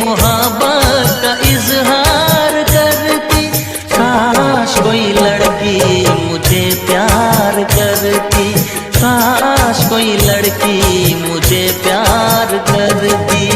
मोहब्बत का इजहार करती। काश कोई लड़की मुझे प्यार करती, काश कोई लड़की मुझे प्यार करती।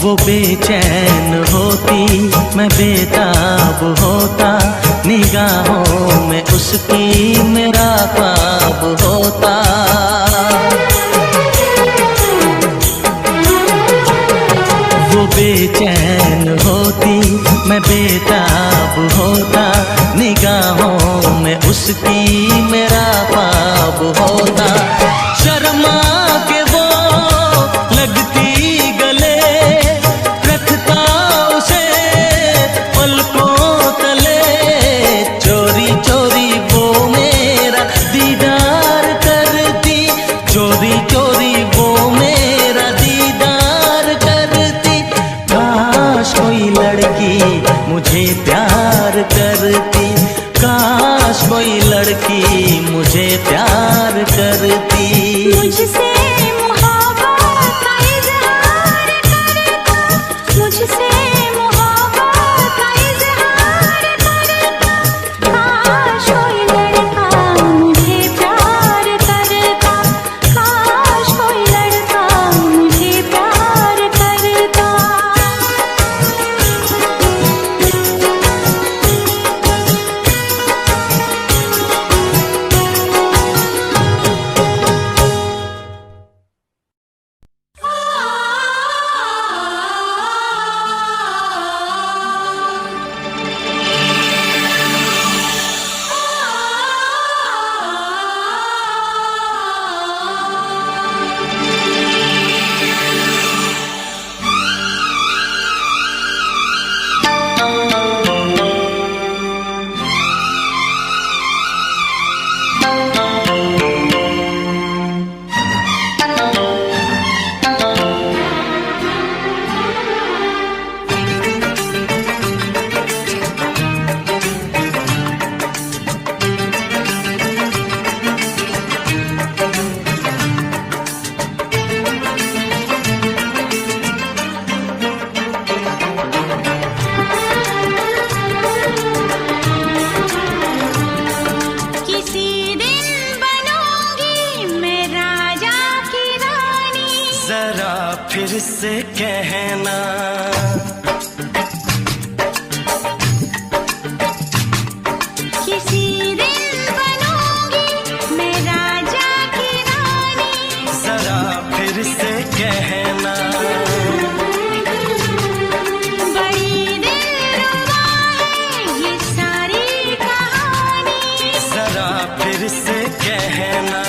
वो बेचैन होती, मैं बेताब होता, निगाहों में उसकी मेरा ख्वाब होता। वो बेचैन होती, मैं बेताब होता, निगाहों में उसकी मेरा ख्वाब होता। शर्मा के वो लगती मुझे प्यार करती। काश कोई लड़की मुझे प्यार करती। मुझसे मोहब्बत का इजहार करता, मुझसे मोहब्बत का इजहार करता। काश कोई लड़का मुझे प्यार करता, काश कोई लड़का मुझे प्यार करता। फिर से कहना, किसी दिन बनूंगी मैं राजा की रानी। जरा फिर से कहना, बड़ी दिलरुबा है ये सारी कहानी। जरा फिर से कहना,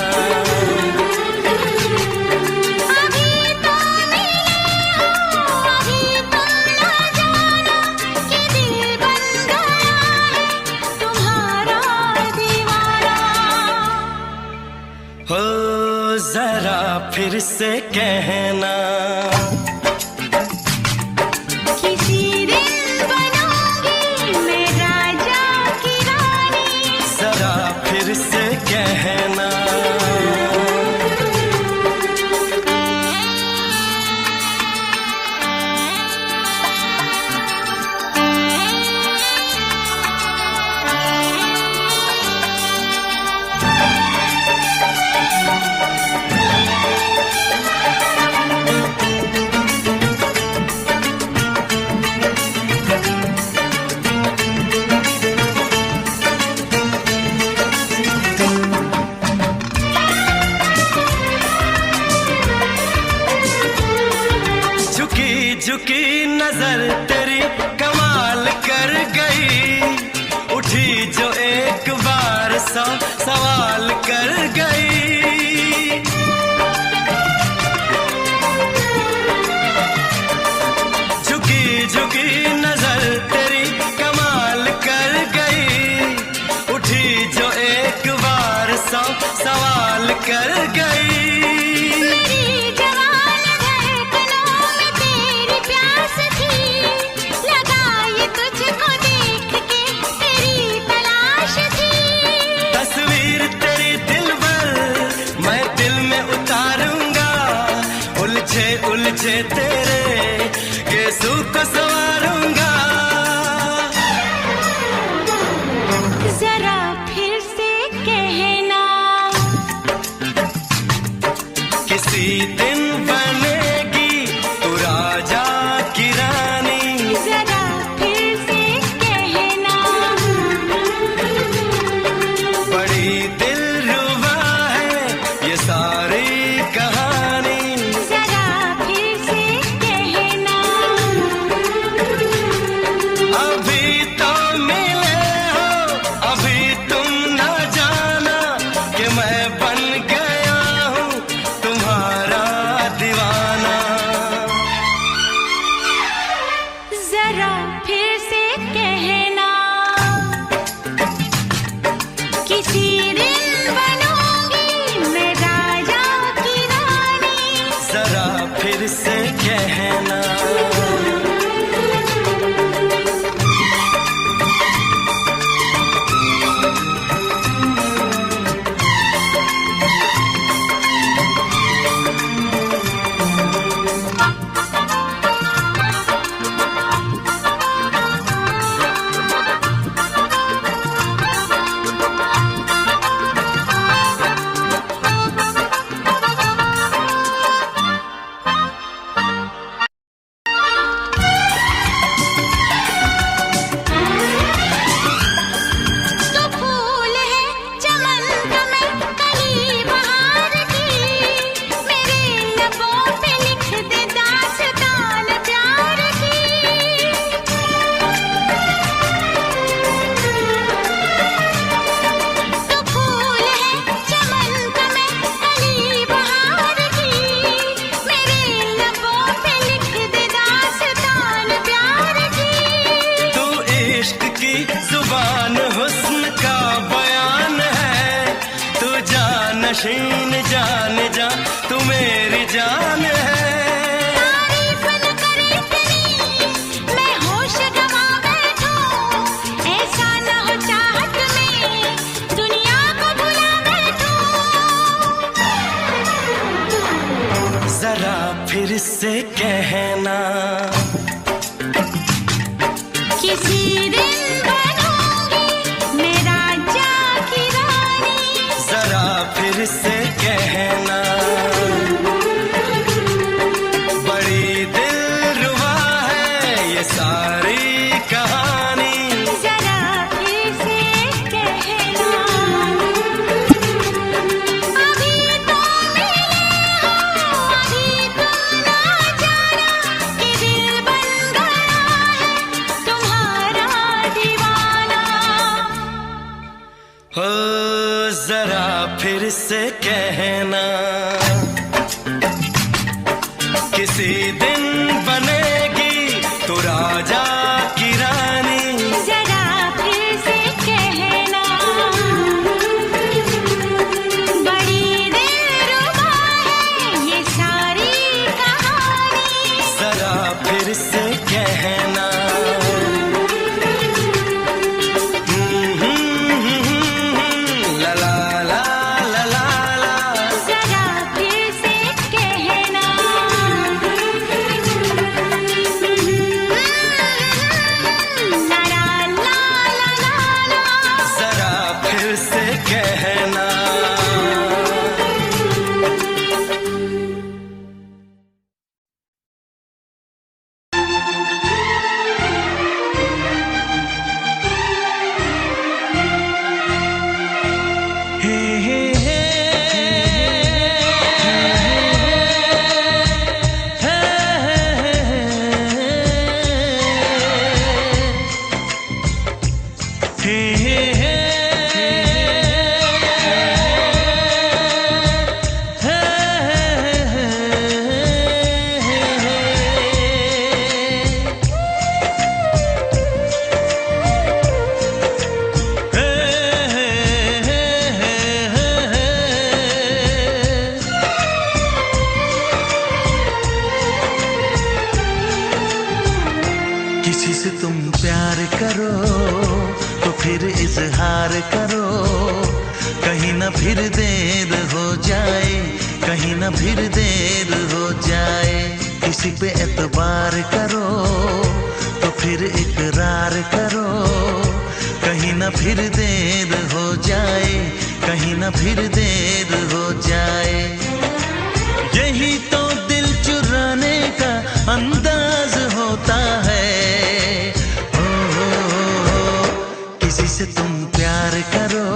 हो जरा फिर से कहना, किसी दिन बनूंगी मैं राजा की रानी। जरा फिर से कहना, झुकी नजर तेरी कमाल कर गई, उठी जो एक बार 100 सवाल कर गई। झुकी नजर तेरी कमाल कर गई, उठी जो एक बार सौ सवाल कर गई। मेरी जवान धड़कनों में तेरी प्यास थी, लगाई तुझको देख के तेरी तलाश थी। तस्वीर तेरी दिल भर मैं दिल में उतारूंगा, उलझे उलझे तेरे गेसू को संवारूंगा। जरा फिर से कहना, किसी दिन बनेगी तू राजा की रानी। जरा फिर से कहना, बड़ी दिलरुबा है ये सारी कहानी। जरा फिर से कहना, अभी तो मिले हो, अभी तुम न जाना कि मैं बन गया हूँ तुम्हारा दीवाना। जरा फिर से कहना, किसी दिन बनूंगी मैं राजा की रानी। जरा फिर से कहना, तो फूल है चमन का मैं कली बहार की, मेरे लबों पे लिख दे दास्तान प्यार की। तो फूल है चमन का मैं कली बहार की, मेरे लबों पे लिख दे दास्तान प्यार की। तू इश्क की जुबान हुस्न का बयान है, तू जानशीन जान जा तू मेरी जान है। तारीफ न करे तेरी मैं होश गवा बैठूं, ऐसा न हो चाहत में दुनिया को भुला बैठूं। जरा फिर से कहना, किसी दिन बनूंगी मैं राजा की रानी। जरा फिर से कहना, बड़ी दिलरुबा है ये सारी कहानी। जरा फिर से कहना, अभी तो मिले हो, अभी तुम ना जाना कि दिल बन गया है तुम्हारा दीवाना। हो जरा फिर से कहना, किसी दिन बनेगी तू राजा की रानी। जरा फिर से कहना, बड़ी दिलरुबा है ये सारी कहानी। जरा फिर से कहना, ला ला ला ला ला ला। जरा फिर से कहना, ला ला ला ला ला ला। जरा फिर से कहना, किसी से तुम प्यार करो तो फिर इजहार करो, कहीं ना फिर देर हो जाए, कहीं ना फिर देर हो जाए। किसी पे एतबार करो तो फिर इकरार करो, कहीं ना फिर देर हो जाए, कहीं ना फिर देर हो जाए। यही तो दिल चुराने का अंदाज होता है। किसी से तुम प्यार करो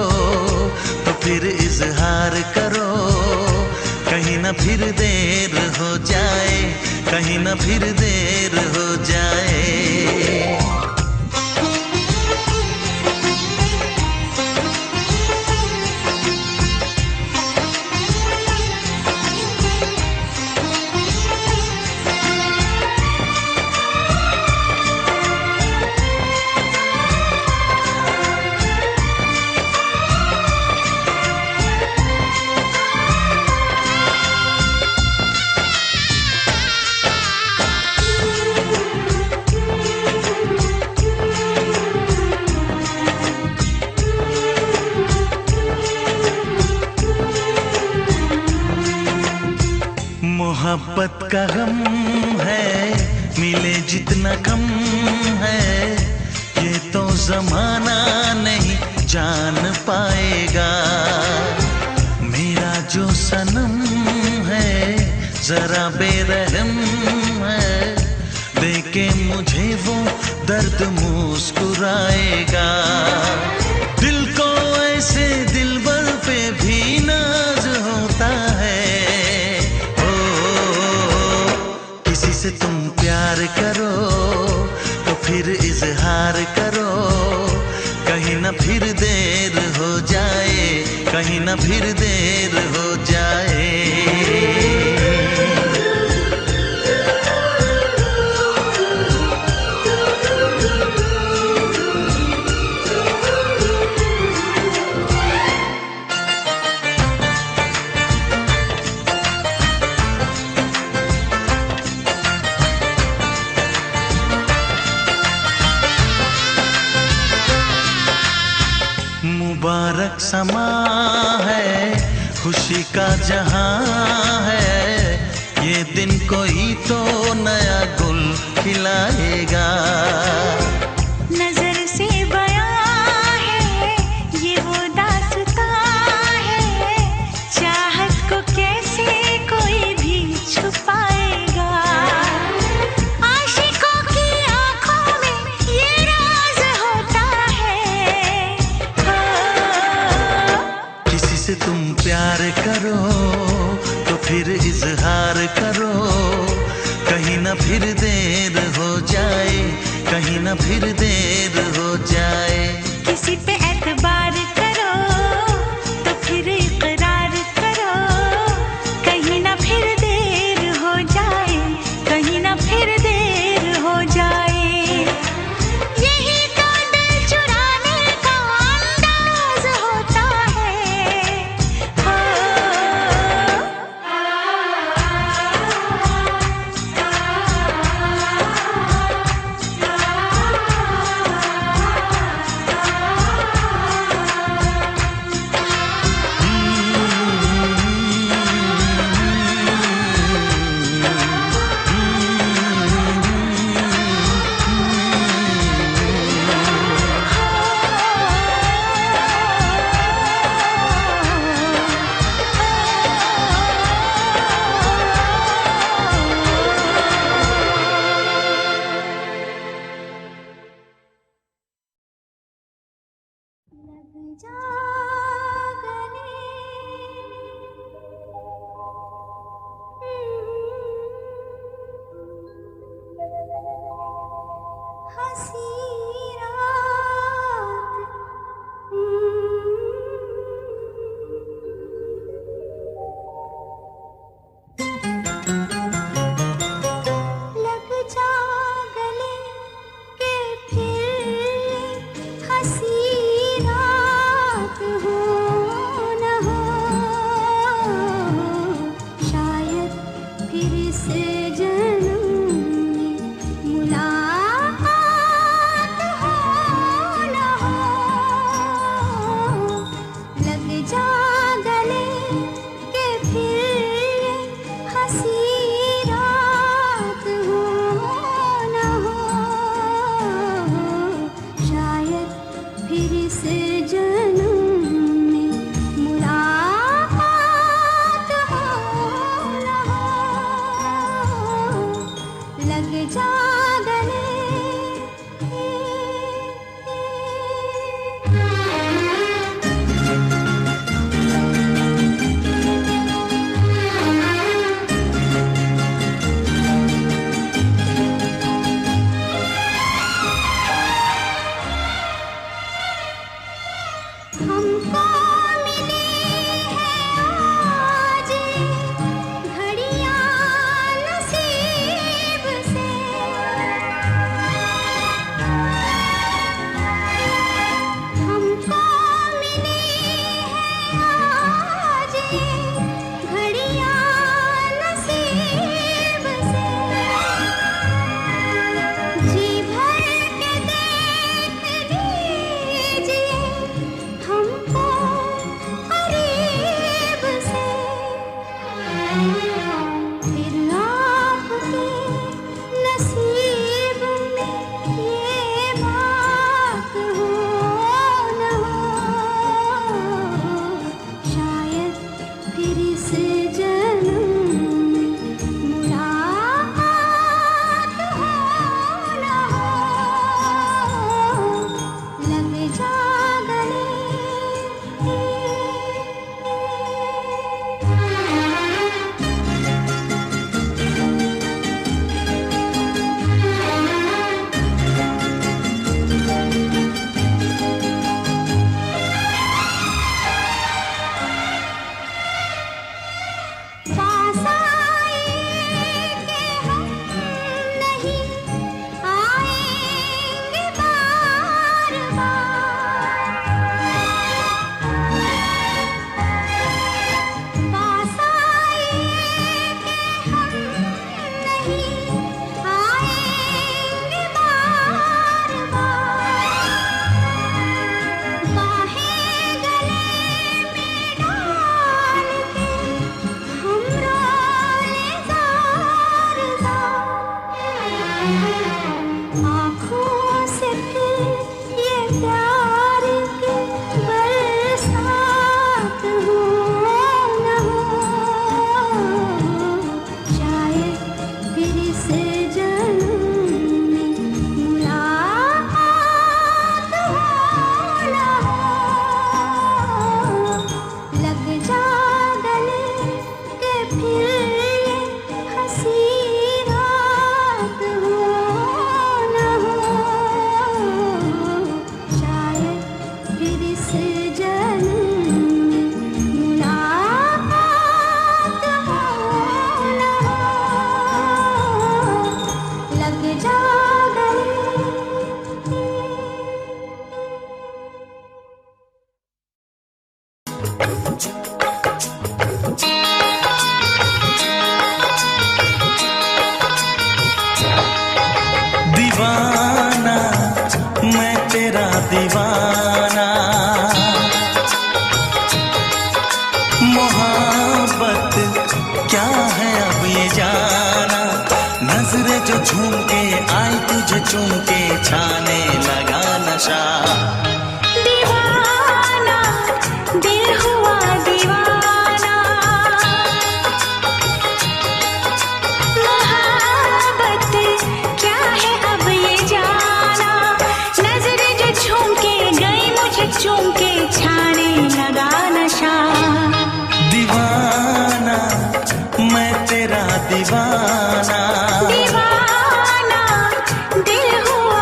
तो फिर इजहार करो, कहीं ना फिर देर हो जाए, कहीं ना फिर देर हो जाए। मोहब्बत का गम है, मिले जितना कम है, ये तो जमाना नहीं जान पाएगा। मेरा जो सनम है जरा बेरहम है, देके मुझे वो दर्द मुस्कुराएगा। दिल को ऐसे दिलबर पे भी नाज होता है। किसी से तुम प्यार करो तो फिर इजहार करो, कहीं ना फिर देर हो जाए, कहीं ना फिर देर हो जाए। मुबारक समा है, खुशी का जहां है, ये दिन कोई तो नया गुल खिलाएगा। नजर से बयां है ये वो दास्तां है, चाहत को कैसे कोई भी छुपाएगा। आशिकों की आंखों में ये राज होता है। किसी से तुम प्यार करो तो फिर इजहार करो, कहीं ना फिर देर हो जाए, कहीं ना फिर देर हो जाए। किसी पे एतबार करो तो फिर इकरार करो, कहीं ना फिर देर हो जाए, कहीं ना फिर देर हो जाए। यही तो दिल चुराने का अंदाज होता है। लग जा गले। हमको मिली है आज घड़ियां नसीब से, हमको मिली है आज घड़ियां नसीब से। जी भर के देख लीजिए हमको करीब से, फिर आपके नसीब में ये बात हो न हो, शायद फिर इस जन्म में मुलाकात हो न हो। लग जा गले। पास आए कि हम नहीं आएंगे बार बार, पास आए कि हम नहीं आएंगे बार बार। बाहें गले में डाल के हम रोले ज़ार ज़ार, आँखों से फिर ये प्यार की बरसात हो न हो, शायद फिर इस जन्म में मुलाकात हो न हो। लग जा गले के फिर ये हंसी रात हो न हो, शायद फिर इस जन्म में मुलाकात हो न हो। लग जा गले। दीवाना मैं तेरा दीवाना, मोहब्बत क्या है अब ये जाना। नजरें जो झूम के आई तुझे चूम के छाने लगा नशा। दीवाना दिल हुआ दीवाना, मोहब्बत क्या है अब ये जाना। नजरें जो झूम के गई मुझे चूम के छाने लगा नशा। दीवाना मैं तेरा दीवाना, दीवाना दिल हुआ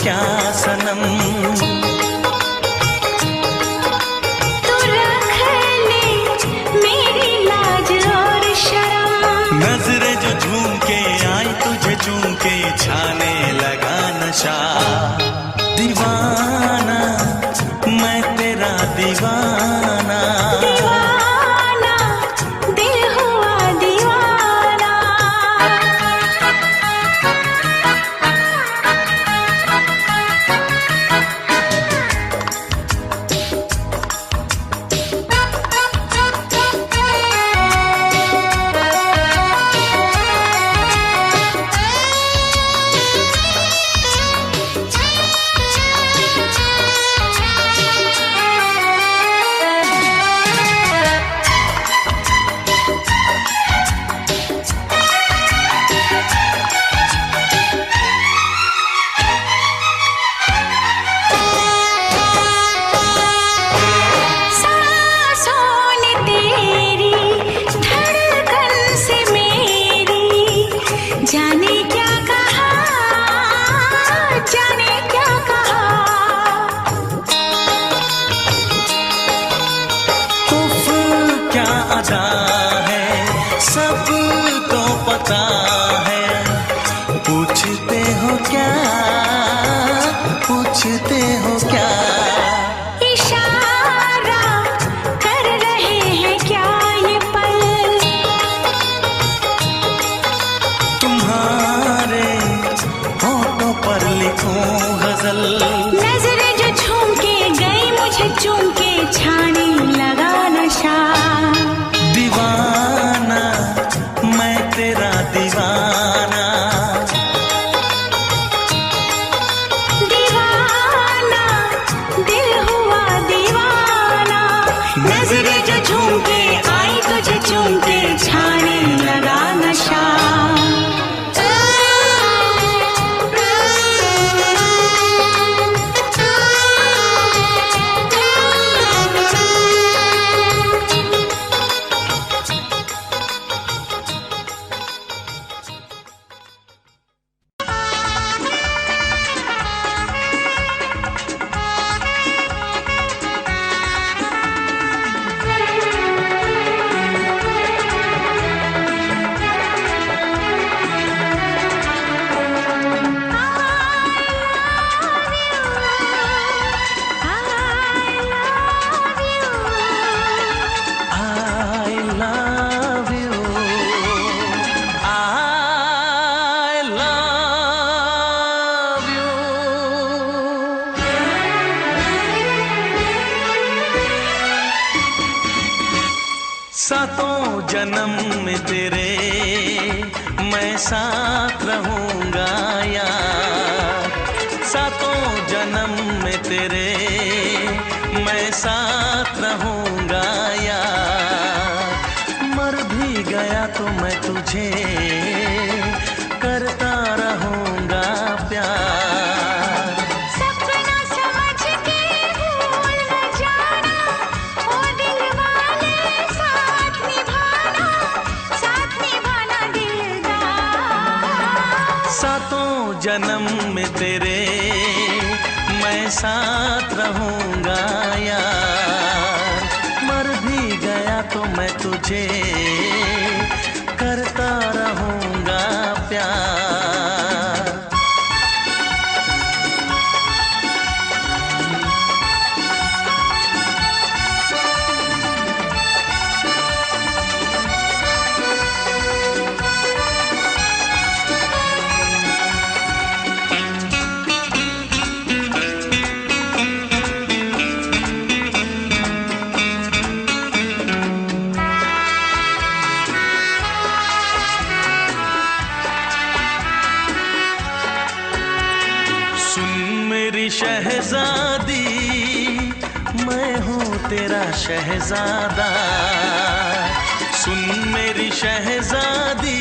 क्या सनम, तू रख ले मेरी लाज और शर्म। नजरें जो झूम के आई तुझे चूम के छाने लगा नशा। दीवाना मैं तेरा दीवाना, दीवाना दिल हुआ दीवाना। जाने क्या कहा, जाने क्या कहा। उफ क्या अदा है सबको पता है। पूछते हो क्या, पूछते हो क्या, इशारा कर रहे हैं क्या ये पल। तुम्हारे होठों पर लिखूं गजल। नजरें जो झूम के गई मुझे चूम के छाने लगा नशा। दीवाना मैं तेरा दीवाना, दीवाना दिल हुआ दीवाना। नजरें जो झूम के आई तुझे चूम के छाने लगा नशा। सातों जन्म में तेरे मैं साथ रहूंगा यार। सातों जन्म में तेरे मैं साथ रहूंगा यार। मर भी गया तो मैं तुझे करता रहूंगा प्यार। सपना समझ के भूल न जाना, ओ दिल वाले साथ निभाना दिलदार। सातों जन्म में तेरे मैं साथ रहूंगा यार। मर भी गया तो मैं तुझे करता रहूंगा प्यार। शहजादी मैं हूँ तेरा शहजादा। सुन मेरी शहजादी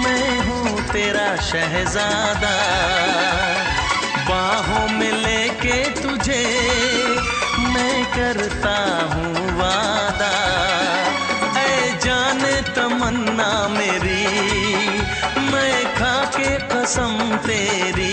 मैं हूँ तेरा शहजादा। बाहों में लेके तुझे मैं करता हूँ वादा। ऐ जाने तमन्ना मेरी मैं खा के कसम तेरी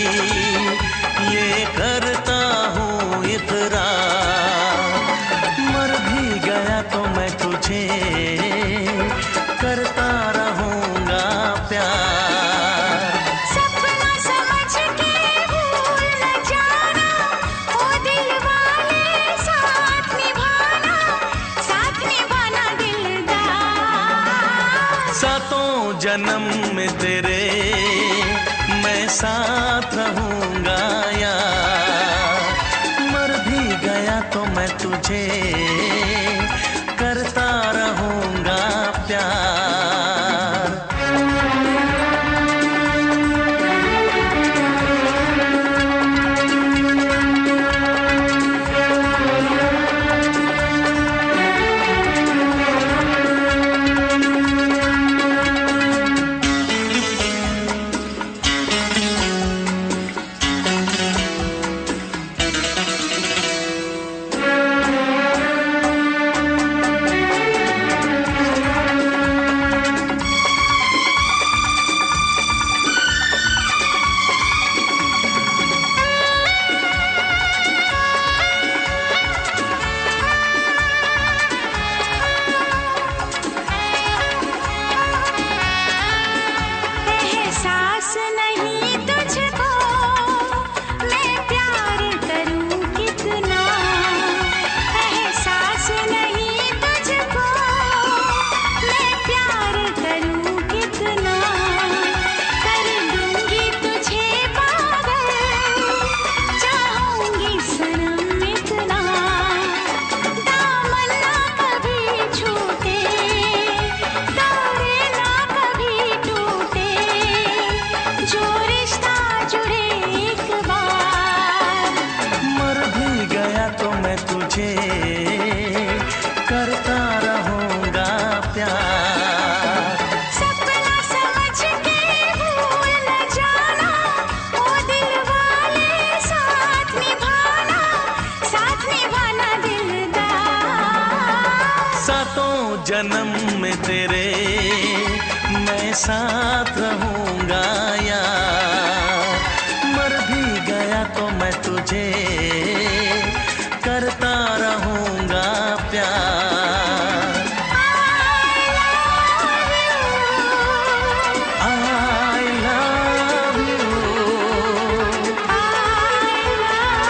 जन्म में तेरे मैं साथ रहूंगा यार। मर भी गया तो मैं तुझे करता रहूंगा प्यार। एहसास नहीं तुझको मैं प्यार करूं कितना, एहसास नहीं तुझको मैं प्यार करूं कितना। कर दूंगी तुझे पागल चाहूंगी सनम इतना। दामन ना कभी छूटे तारे ना कभी टूटे, जो रिश्ता जुड़े एक बार। मर भी गया तो मैं तुझे करता रहूंगा प्यार। सपना समझ के भूल न जाना, ओ दिल वाले साथ निभाना दिलदार। सातों जन्म में तेरे मैं साथ रहूंगा यार। मर भी गया तो मैं तुझे करता रहूंगा प्यार। I love you। I love you।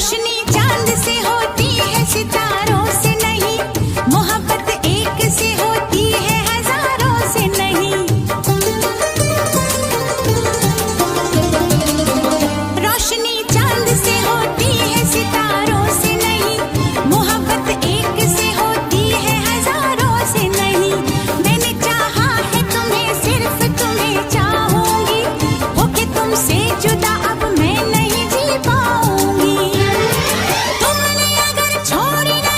रोशनी चांद से होती है सितारों से नहीं, मोहब्बत एक से होती है हजारों से नहीं। रोशनी चांद से होती है सितारों से नहीं, मोहब्बत एक से होती है हजारों से नहीं। मैंने चाहा है तुम्हें, सिर्फ तुम्हें चाहूंगी, होके तुमसे जुदा अब मैं नहीं जी पाऊंगी। तुमने अगर छोड़ी ना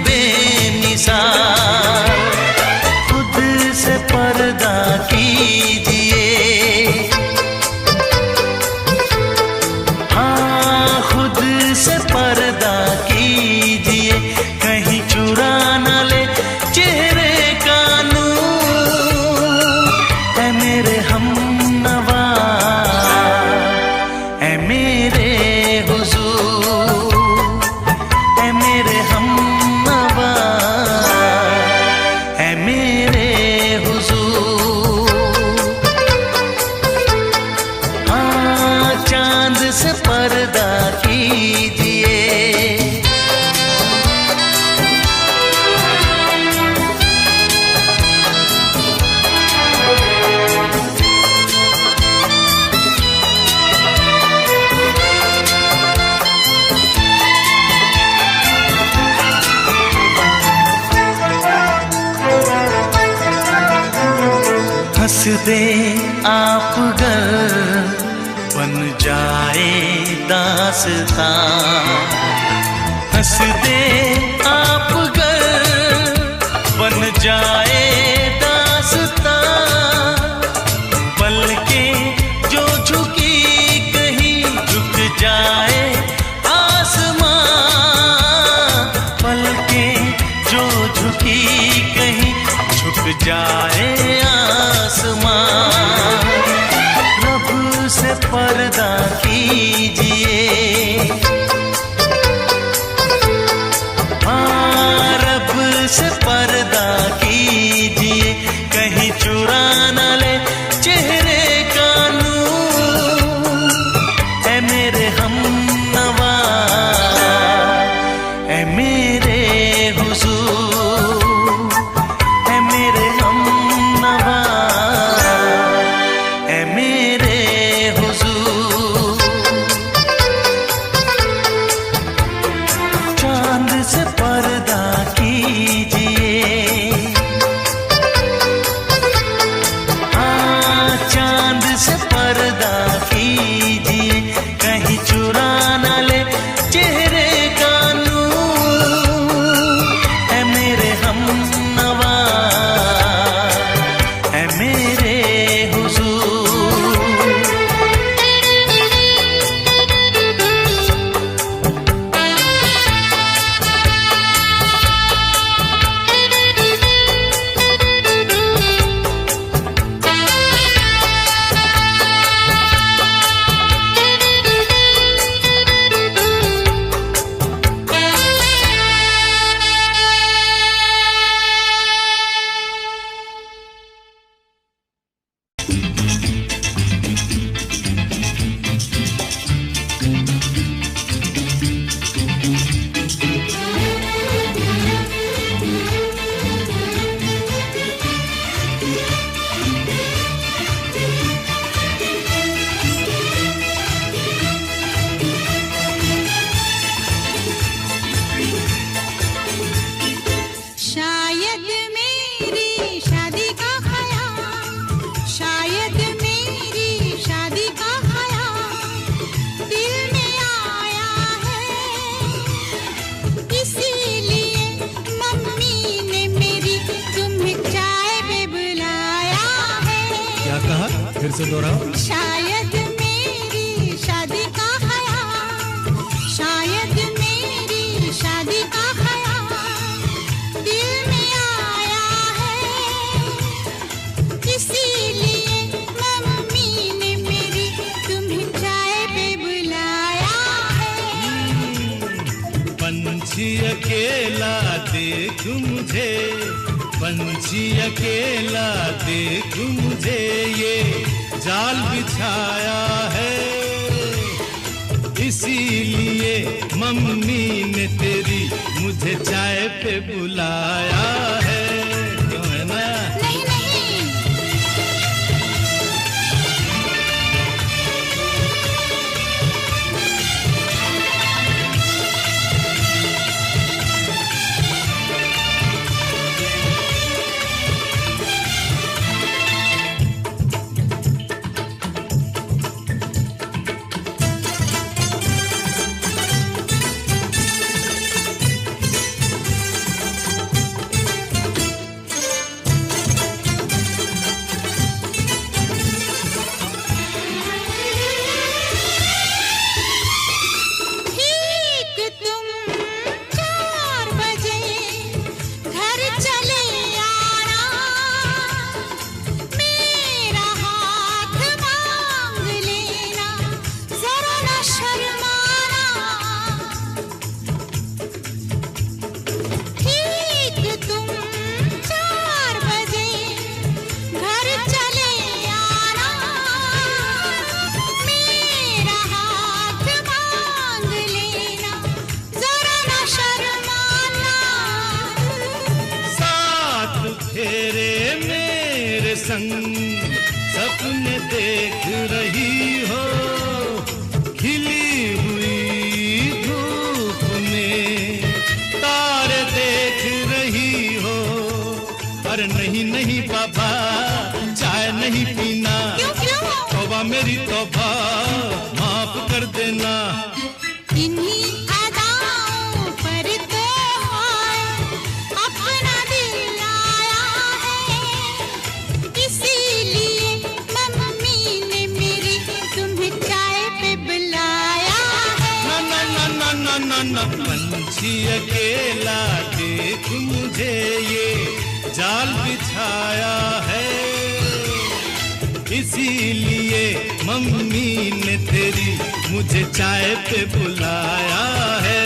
बेमिसाल। खुद से पर्दा कीजिए, हाँ खुद से पर्दा कीजिए, कहीं चुरा न ले चेहरे का नूर। ऐ मेरे हमनवा, ऐ मेरे हुजूर, ऐ मेरे हमनवा, ऐ मेरे हुजूर। हाँ चांद से पर्दा कीजिए, हंस दे आप गर बन जाए दास्तां। हंस दे आप गर बन जाए दास्तां। पलके जो झुकी कहीं झुक जाए आसमां। पलके जो झुकी कहीं झुक जाए आसमां। रब से पर्दा कीजिए, हाँ रब से पर्दा कीजिए, कहीं चुरा न ले चेहरे का नूर। ऐ मेरे हमनवा, ऐ मेरे हुजूर, ऐ मेरे हमनवा, ऐ मेरे हुजूर। चांद से पर्दा कीजिए, हाँ चांद से पर्दा कीजिए, कहीं चुरा न ले चेहरे का नूर। ऐ मेरे हमनवा, ऐ मेरे हुजूर। शायद मेरी शादी का ख्याल, शायद मेरी शादी का ख्याल दिल में आया है। इसीलिए मम्मी ने मेरी तुम्हें चाय पे बुलाया है। क्या कहा? फिर से दोहराओ। शायद मेरी शादी का ख्याल, शायद मेरी शादी का ख्याल दिल में आया है। इसीलिए मम्मी ने मेरी तुम्हें चाय पे बुलाया है। पंछी अकेला देख मुझे, पंछी अकेला देख मुझे, ये जाल बिछाया है। इसीलिए मम्मी ने तेरी मुझे चाय पे बुलाया है। क्यों है ना? नहीं नहीं, संग सपने देख रही हो, खिली हुई धूप में तारे देख रही हो। अरे नहीं नहीं बाबा, चाय नहीं पीना। तौबा मेरी तौबा, माफ कर देना। इन्हीं अदाओं पर तो अपना दिल आया है, इसीलिए मम्मी ने मेरी तुम्हें चाय पे बुलाया है। ना ना ना ना ना ना, पंछी अकेला देख मुझे ये जाल बिछाया है, इसीलिए मम्मी ने तेरी मुझे चाय पे बुलाया है।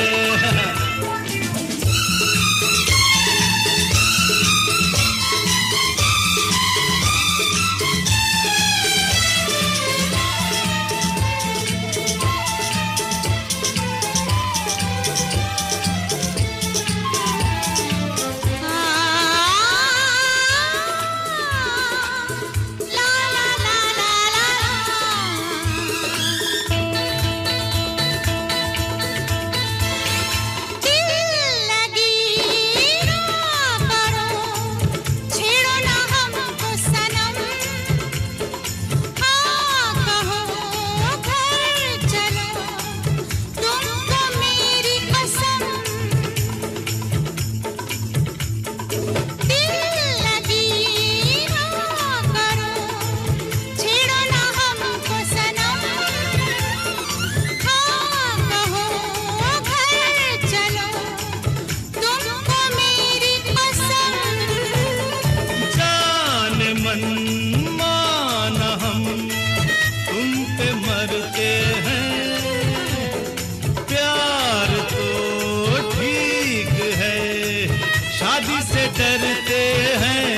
डरते हैं,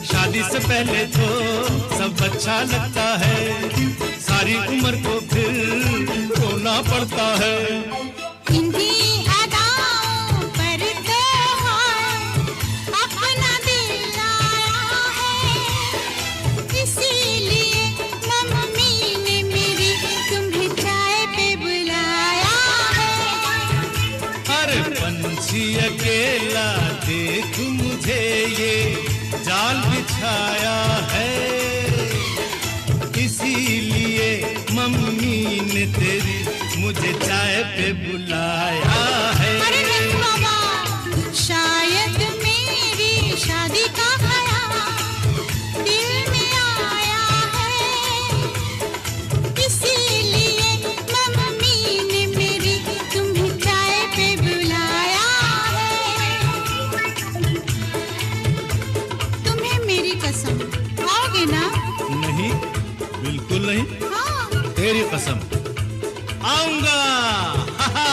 शादी से पहले तो सब अच्छा लगता है, सारी उम्र को फिर रोना पड़ता है। इन्हीं अदाओं पर तो अपना दिल आया है, इसीलिए मम्मी ने मेरी तुम्हें चाय पे बुलाया है। अरे पंछी अकेला देख मुझे ये जाल बिछाया है, इसीलिए मम्मी ने तेरी मुझे चाय पे बुलाया है। अरे नहीं बाबा, शायद मेरी शादी का ख्याल दिल में आया है, इसीलिए मम्मी ने मेरी तुम्हें चाय पे बुलाया है। तुम्हें मेरी कसम, आओगे ना? नहीं, बिल्कुल नहीं। हाँ। तेरी कसम, आऊंगा। हा हा।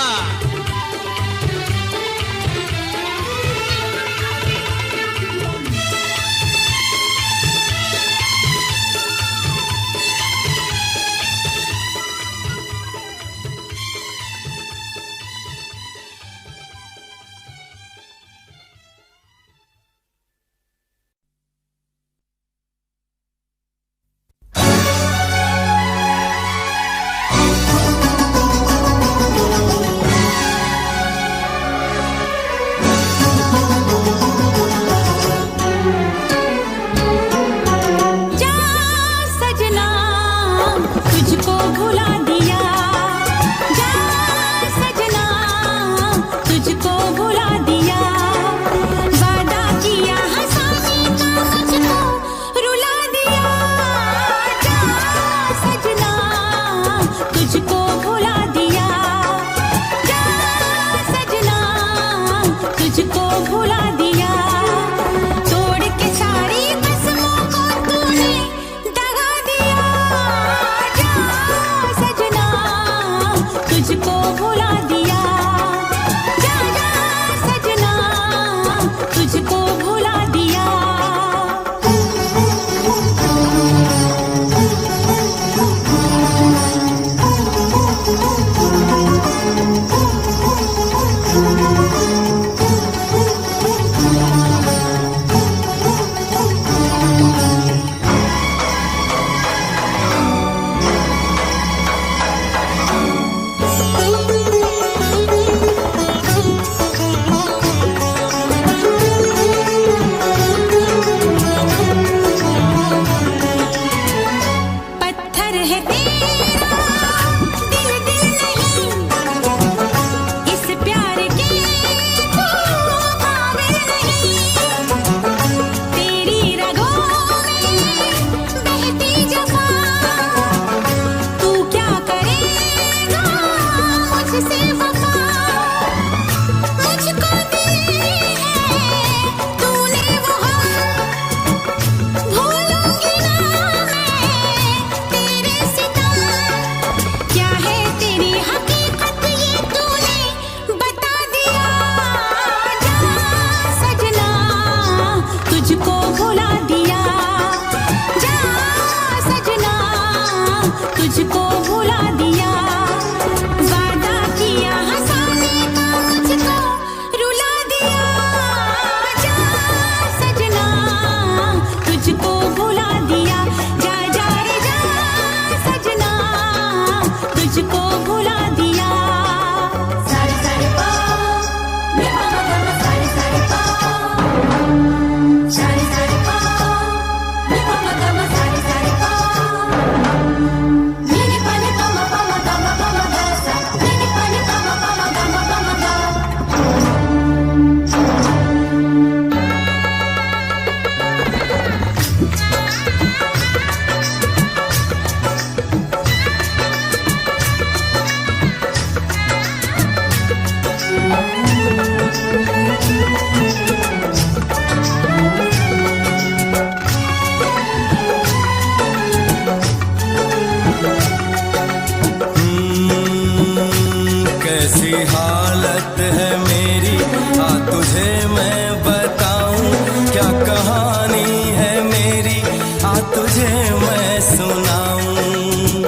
तुझे मैं बताऊं क्या कहानी है मेरी, आ तुझे मैं सुनाऊं।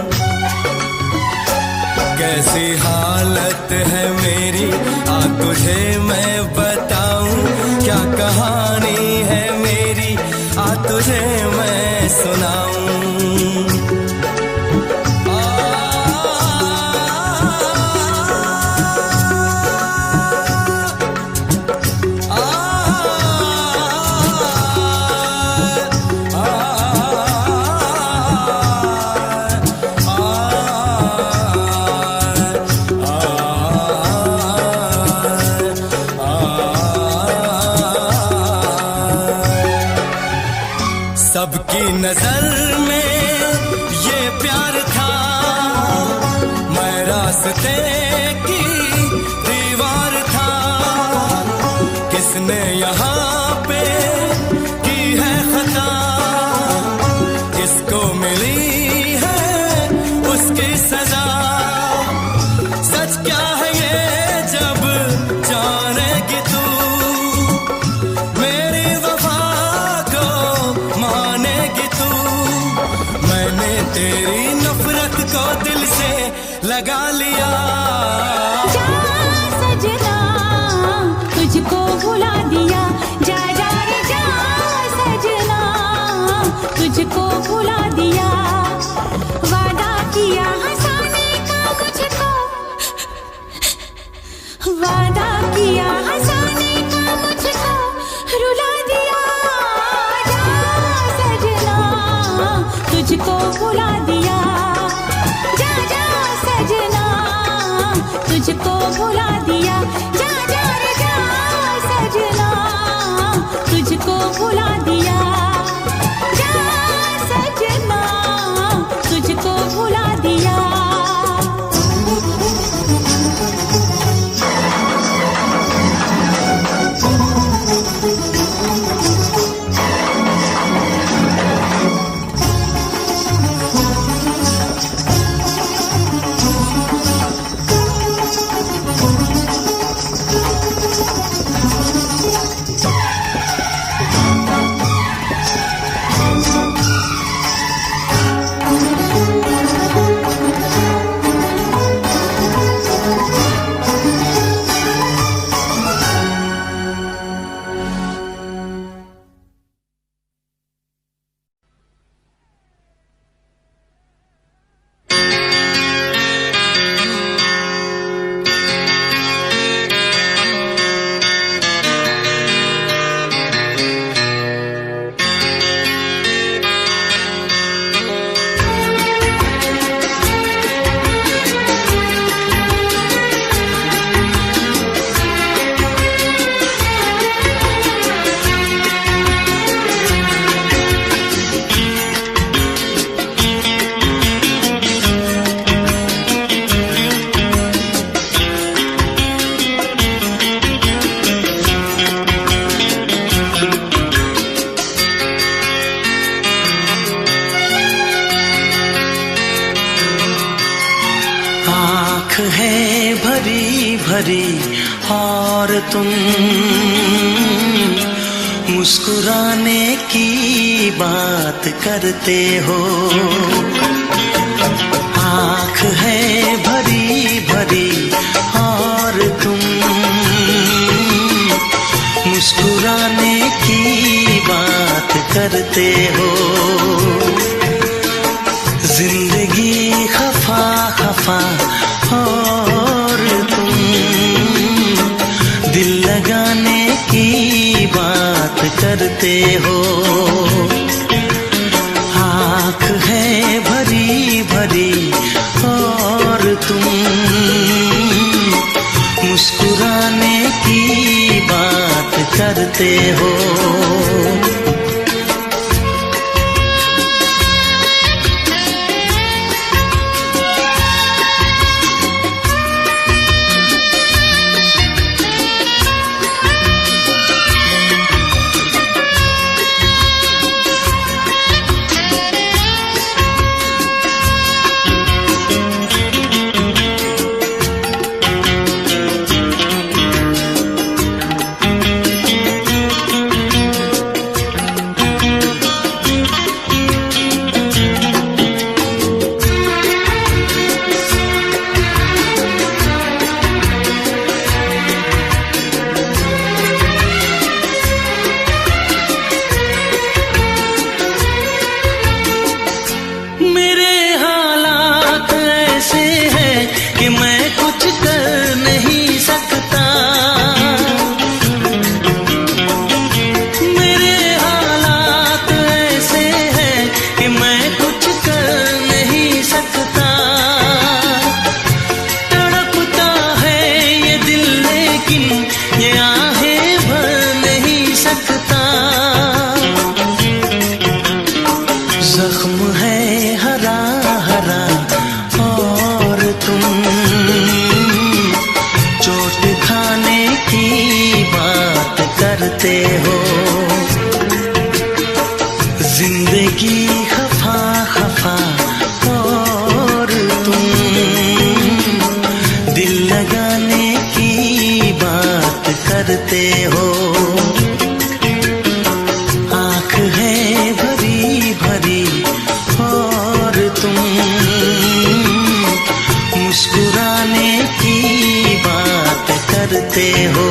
कैसी हालत है मेरी, आ तुझे मैं बताऊं क्या कहानी है मेरी, आ तुझे मैं सुनाऊं। सबकी नजर में ये प्यार था, मैं रास्ते की दीवार था। किसने यहाँ पे की है खता, किसको मिली है उसकी सजा। सच क्या है ये जब जानेगी तू, मेरी वफा को मानेगी तू। मैंने तेरी नफरत को दिल से लगा लिया। जा सजना तुझको भुला दिया, जा जा रे जा सजना तुझको भुला दिया। वादा किया हंसाने का मुझको, वादा किया हंसाने का मुझको रुला दिया। जा सजना तुझको भुला दिया, जा जा सजना तुझको भुला दिया। जा जा रे जा सजना तुझको भुला दिया, जा सजना तुझको भुला दिया। आँख है भरी भरी और तुम मुस्कुराने की बात करते हो। आँख है भरी भरी और तुम मुस्कुराने की बात करते हो। जिंदगी खफा खफा और तुम दिल लगाने की बात करते हो। आँख है भरी भरी और तुम मुस्कुराने की बात करते हो। करते हो। जिंदगी खफा खफा और तुम दिल लगाने की बात करते हो। आँख है भरी भरी और तुम मुस्कुराने की बात करते हो।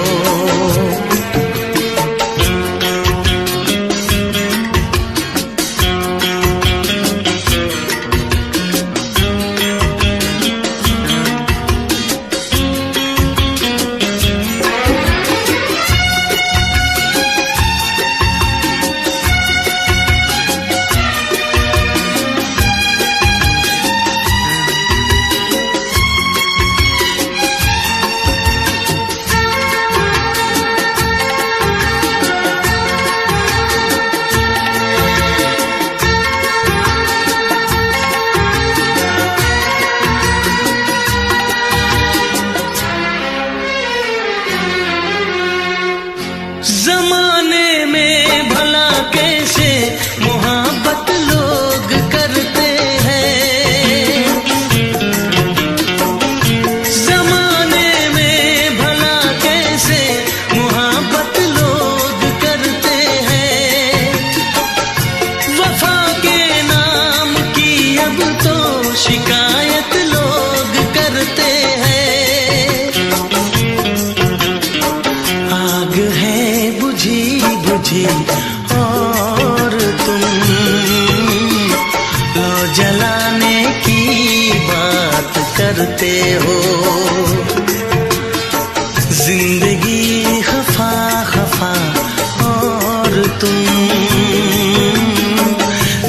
जमाने में भला कैसे मोहब्बत लोग करते हैं। जमाने में भला कैसे मोहब्बत लोग करते हैं। वफा के नाम की अब तो शिकायत लोग करते हैं। आग है बुझी बुझी और तुम लो जलाने की बात करते हो। जिंदगी खफा खफा और तुम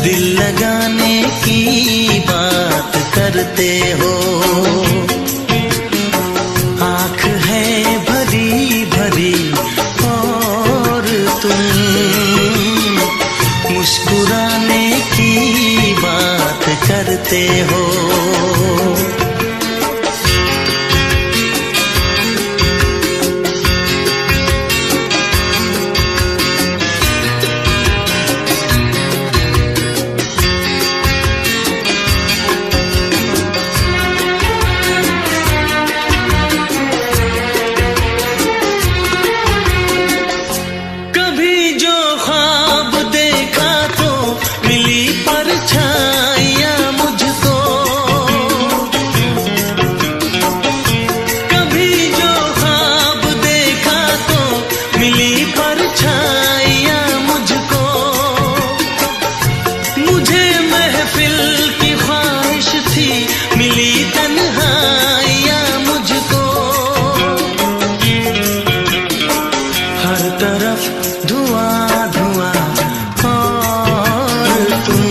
दिल लगाने की बात करते हो। आँख है भरी भरी और तुम मुस्कुराने की बात करते हो। कभी जो ख्वाब देखा तो मिली परछाइयाँ मुझको। कभी जो ख्वाब देखा तो मिली परछाइयाँ मुझको। मुझे महफिल की ख्वाहिश थी मिली तन्हाइयाँ मुझको। हर तरफ धुआं धुआं और तुम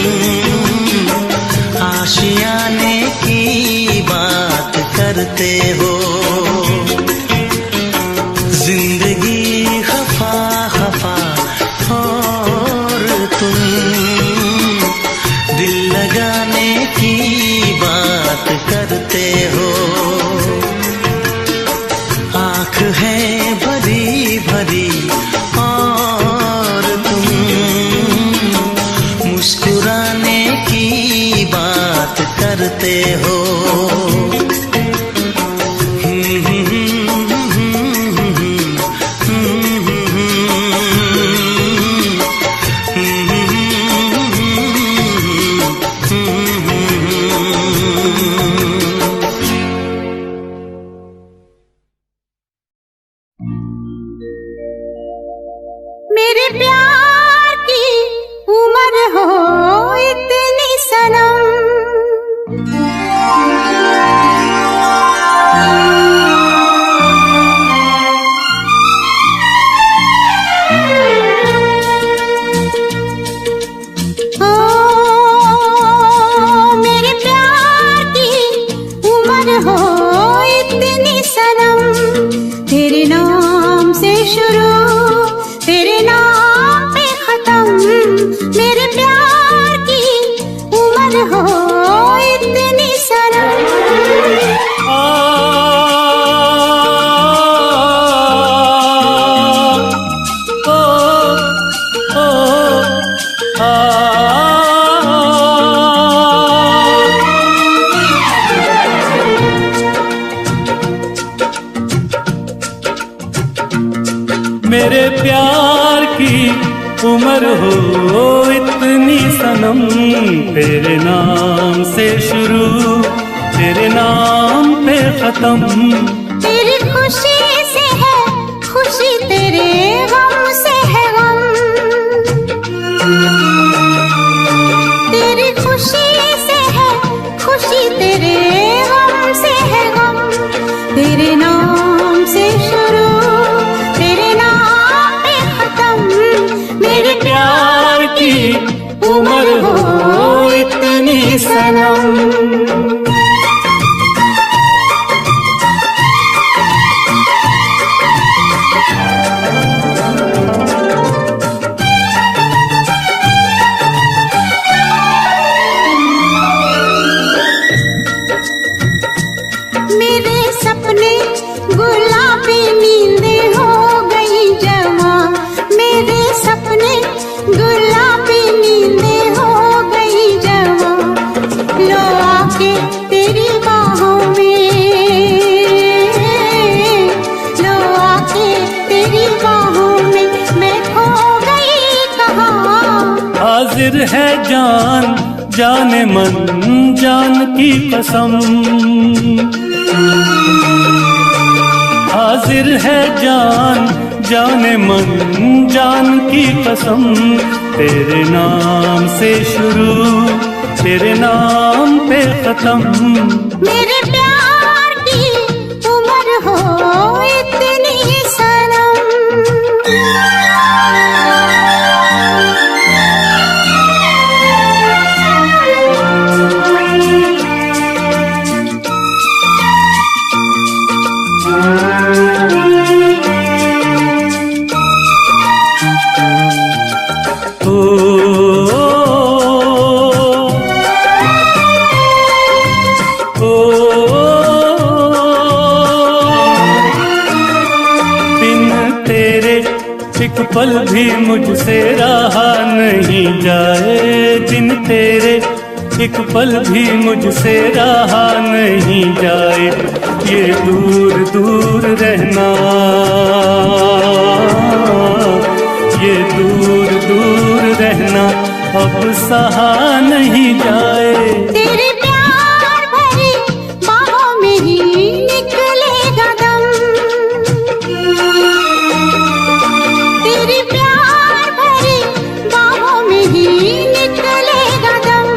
आशियाने की बात करते हो। जिंदगी खफा खफा और तुम दिल लगाने की बात करते हो। आँख है भरी भरी और तुम मुस्कुराने की बात करते हो। मेरे प्यार की उम्र हो इतनी सनम। ओ मेरे प्यार की उम्र हो इतनी सनम। तेरे नाम से शुरू तेरे नाम की उम्र हो इतनी सनम, तेरे नाम से शुरू तेरे नाम पे खत्म। तेरी खुशी से है खुशी, तेरे गम से है गम। तेरी खुशी से है खुशी, तेरे गम से है गम। तेरे नाम से शुरू तेरे नाम पे खत्म। मेरे प्यार की उम्र हो इतनी सनम। मेरे सपने गुलाबी नींदें हो गई जवां। मेरे सपने गुलाबी नींदें हो गई जवां। लो आके तेरी बाहों में, लो आके तेरी बाहों में मैं खो गई कहाँ। हाजिर है जान जाने मन जान की कसम, हाजिर है जान जाने मन जान की कसम। तेरे नाम से शुरू तेरे नाम पे खत्म। मेरे प्यार की उम्र हो इतनी सनम। एक पल भी मुझसे रहा नहीं जाए, दिन तेरे एक पल भी मुझसे रहा नहीं जाए। ये दूर दूर रहना, ये दूर दूर रहना अब सहा नहीं जाए। तेरे प्यार भरी बाहों में ही निकलेगा दम। तेरे प्यार भरी बाहों में ही निकलेगा दम।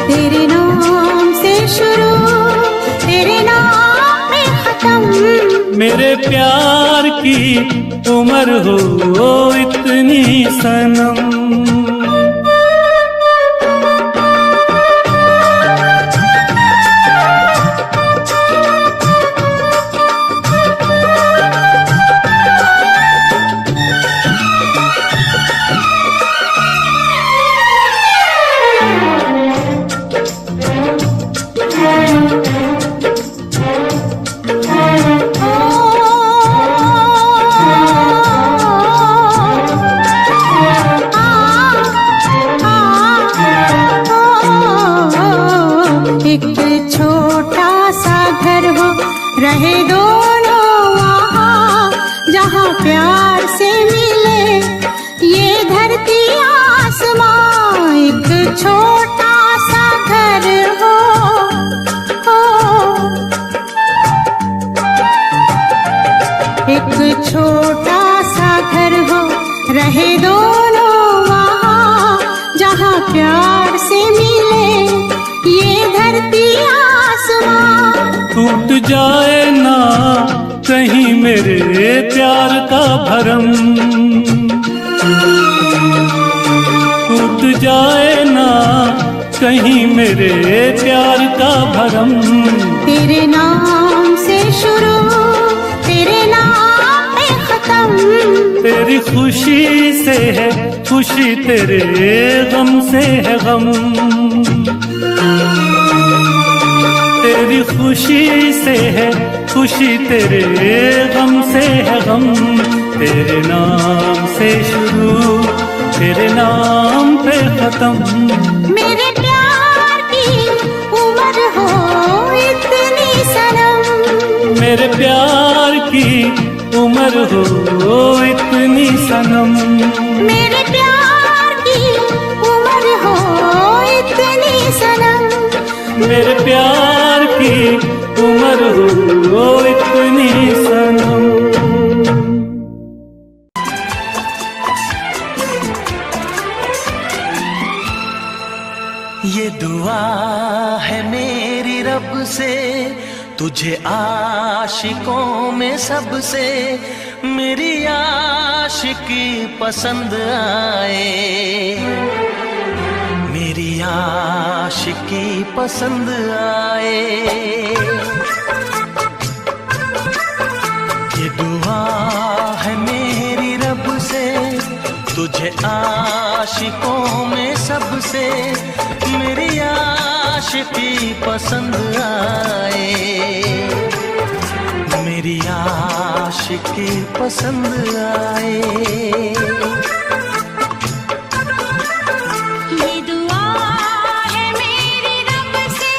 तेरे नाम से शुरू तेरे नाम पे खत्म। मेरे प्यार की उम्र हो इतनी सनम। रहे दोनों वहाँ जहाँ प्यार से मिले ये धरती आसमां। एक छोटा सा घर हो, एक छोटा सा घर हो, रहे दोनों वहाँ जहाँ प्यार से मिले ये धरती आसमां। टूट जाए ना कहीं मेरे प्यार का भरम, टूट जाए ना कहीं मेरे प्यार का भरम। तेरे नाम से शुरू तेरे नाम पे खत्म। तेरी खुशी से है खुशी, तेरे गम से है गम। तेरी खुशी से है खुशी, तेरे गम से है गम। तेरे नाम से शुरू तेरे नाम पे खत्म। मेरे प्यार की उम्र हो इतनी सनम। मेरे प्यार की उम्र हो इतनी सनम। ये दुआ है मेरी रब से, तुझे आशिकों में सबसे मेरी आशिकी पसंद आए, मेरी आशिकी पसंद आए। ये दुआ है मेरी रब से, तुझे आशिकों में सबसे मेरी आशिकी पसंद आए, मेरी आशिकी पसंद आए। ये दुआ है मेरी रब से,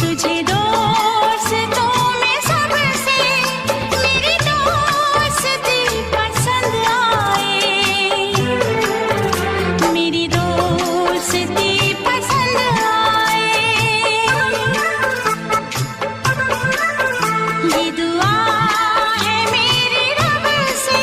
तुझे दोस्तों में सबसे मेरी दोस्ती पसंद आए, मेरी दोस्ती पसंद आए। ये दुआ है मेरी रब से।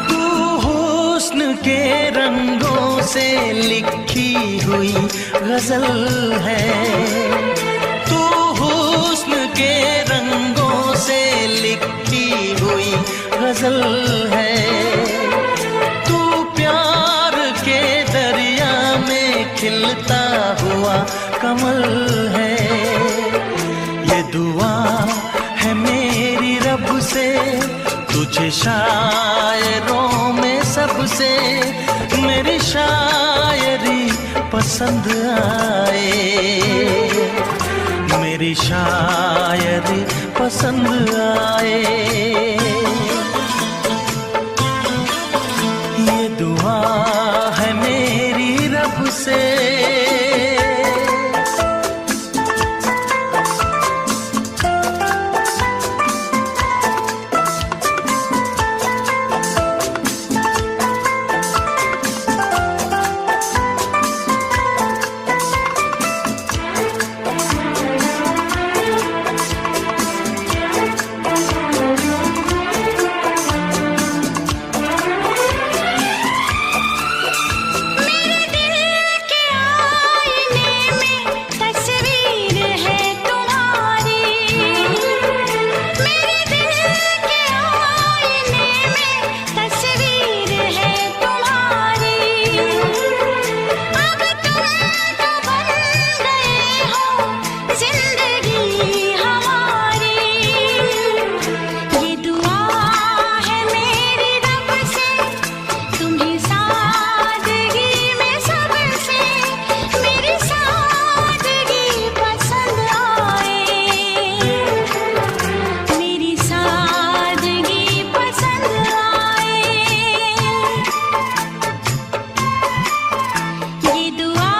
तू हुस्न के रंगों से लिखी हुई गजल है, तू हुस्न के रंगों से लिखी हुई गजल है, तू प्यार के दरिया में खिलता हुआ कमल है। ये दुआ है मेरी रब से, तुझे शायरों में सबसे मेरी शायरी पसंद आए, मेरी शायरी पसंद आए। ये दुआ है मेरी रब से। मेरे दिल के आईने में तस्वीर है तुम्हारी, मेरे दिल के आईने में तस्वीर है तुम्हारी। अब तुम तो बन गए हो जिंदगी हमारी। ये दुआ है मेरी रब से, तुम्हें सादगी में सबसे मेरी सादगी पसंद आए, मेरी सादगी पसंद आए। ये दुआ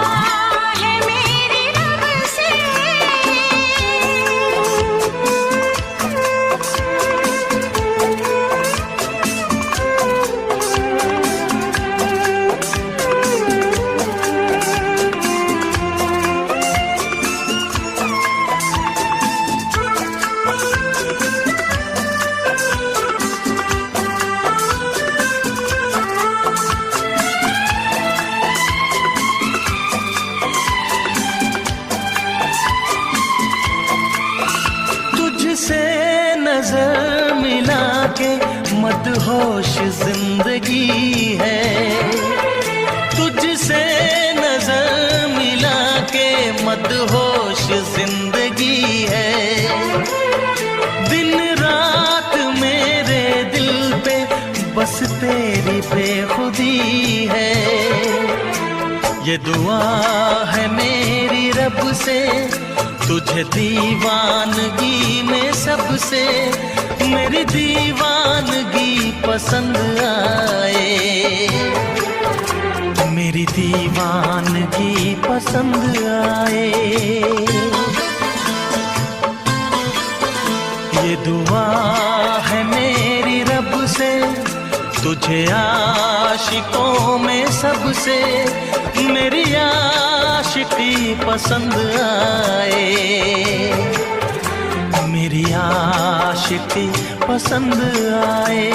है मेरी रब से। तुझसे नजर मिला के मदहोश जिंदगी है, तुझसे नजर मिला के मदहोश जिंदगी है। दिन रात मेरे दिल पे बस तेरी बेखुदी है। ये दुआ है मेरी रब से, तुझे दीवानगी में सबसे मेरी दीवानगी पसंद आए, मेरी दीवानगी पसंद आए। ये दुआ है मेरी रब से, तुझे आशिकों में सबसे मेरी आशिकी पसंद आए, मेरी आशिकी पसंद आए,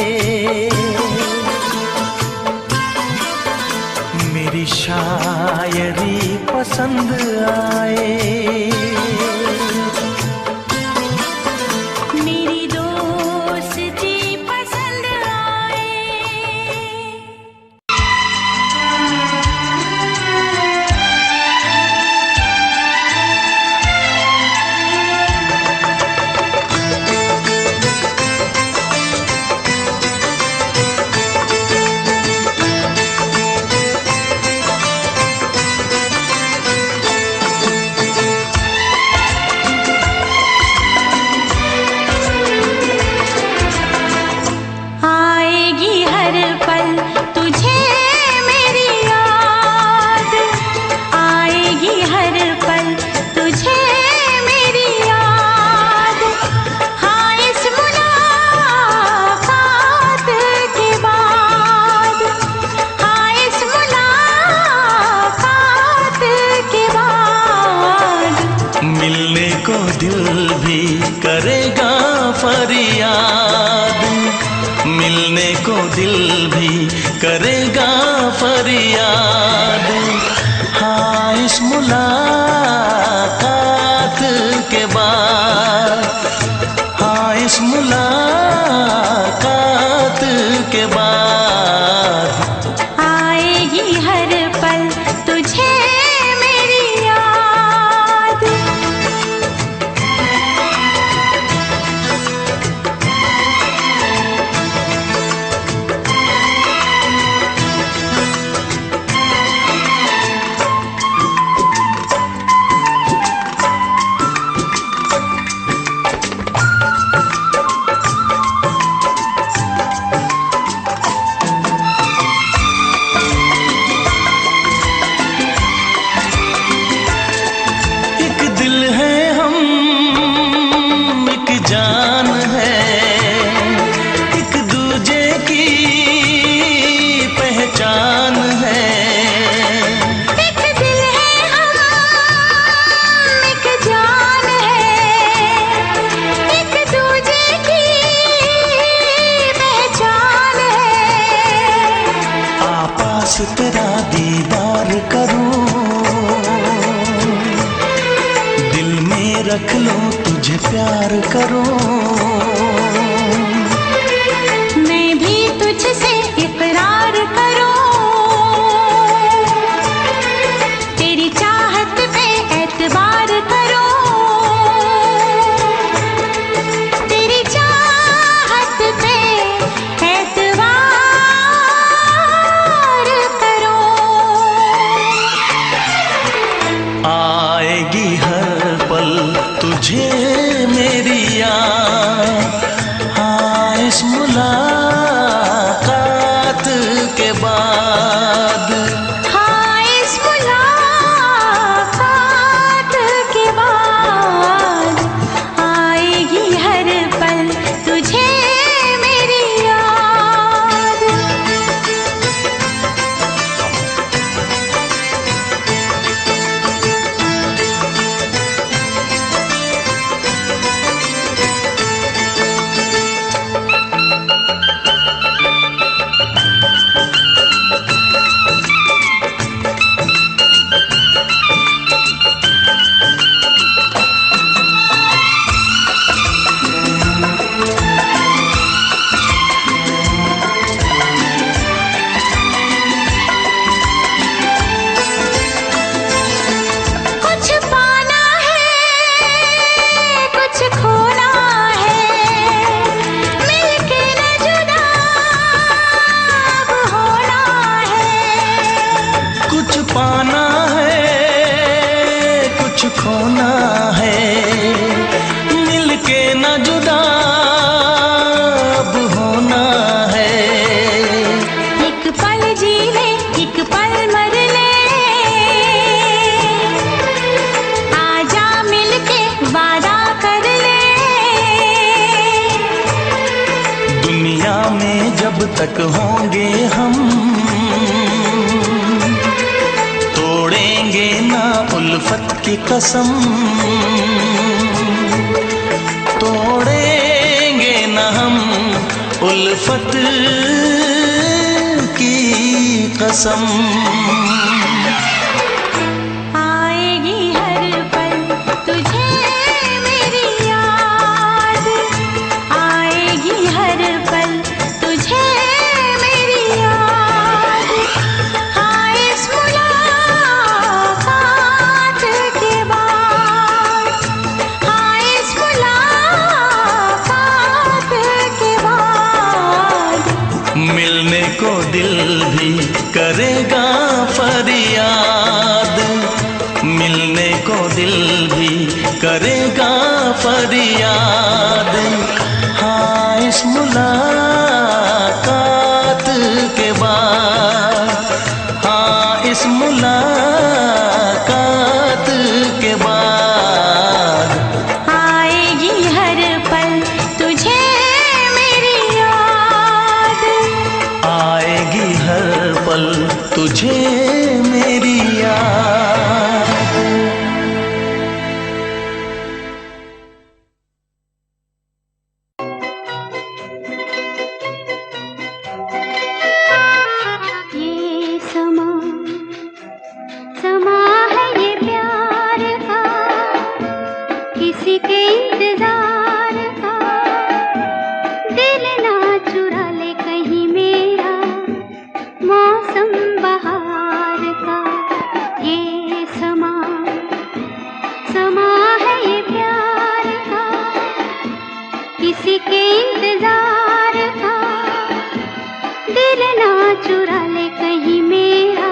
मेरी शायरी पसंद आए, मेरी दोस्ती पसंद आए। आएगी हर पल तुझे मेरी याद, आएगी हर पल तुझे मेरी याद। हाँ इस मुलाकात के बाद, हाँ इस मुलाकात के बाद मिलने को दिल भी करेगा फरियाद, मिलने को दिल भी करेगा फरियाद। हाँ इस मुलाकात के बाद, हाँ इस मुलाकात के बाद आएगी हर पल तुझे मेरी याद। दुनिया में जब तक होंगे हम, तोड़ेंगे ना उल्फत की कसम, तोड़ेंगे ना हम उल्फत की कसम। मिलने को दिल भी करेगा फरियाद, मिलने को दिल भी करेगा फरियाद। हाँ इस मुलाकात के बाद, हाँ इस मुलाकात के बाद आएगी हर पल तुझे मेरी याद, आएगी हर पल तुझे मेरी याद। ये समा समा है ये प्यार का, किसी के इंतजार का, दिल ना चुरा ले कहीं मेरा मौसम बहार का। ये समा समा है ये प्यार का, किसी के इंतजार का, दिल ना चुरा ले कहीं मेरा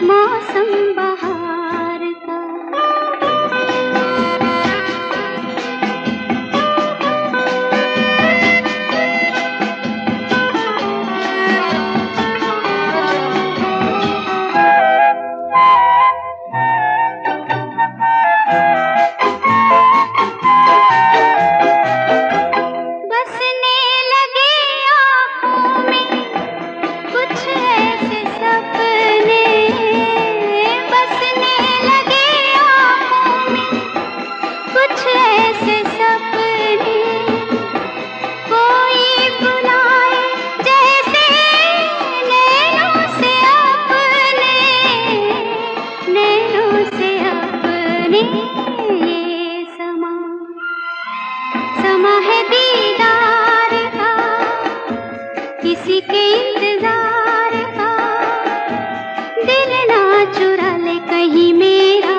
मौसम बहार का। बसने लगे आँखों में कुछ ऐसे सपने, बसने लगे आँखों में कुछ ऐसे सपने, कोई बुलाए जैसे नैनों से अपने, नैनों से अपने। ये समा समा है दीदार का, किसी के इंतजार का, दिल ना चुरा ले कहीं मेरा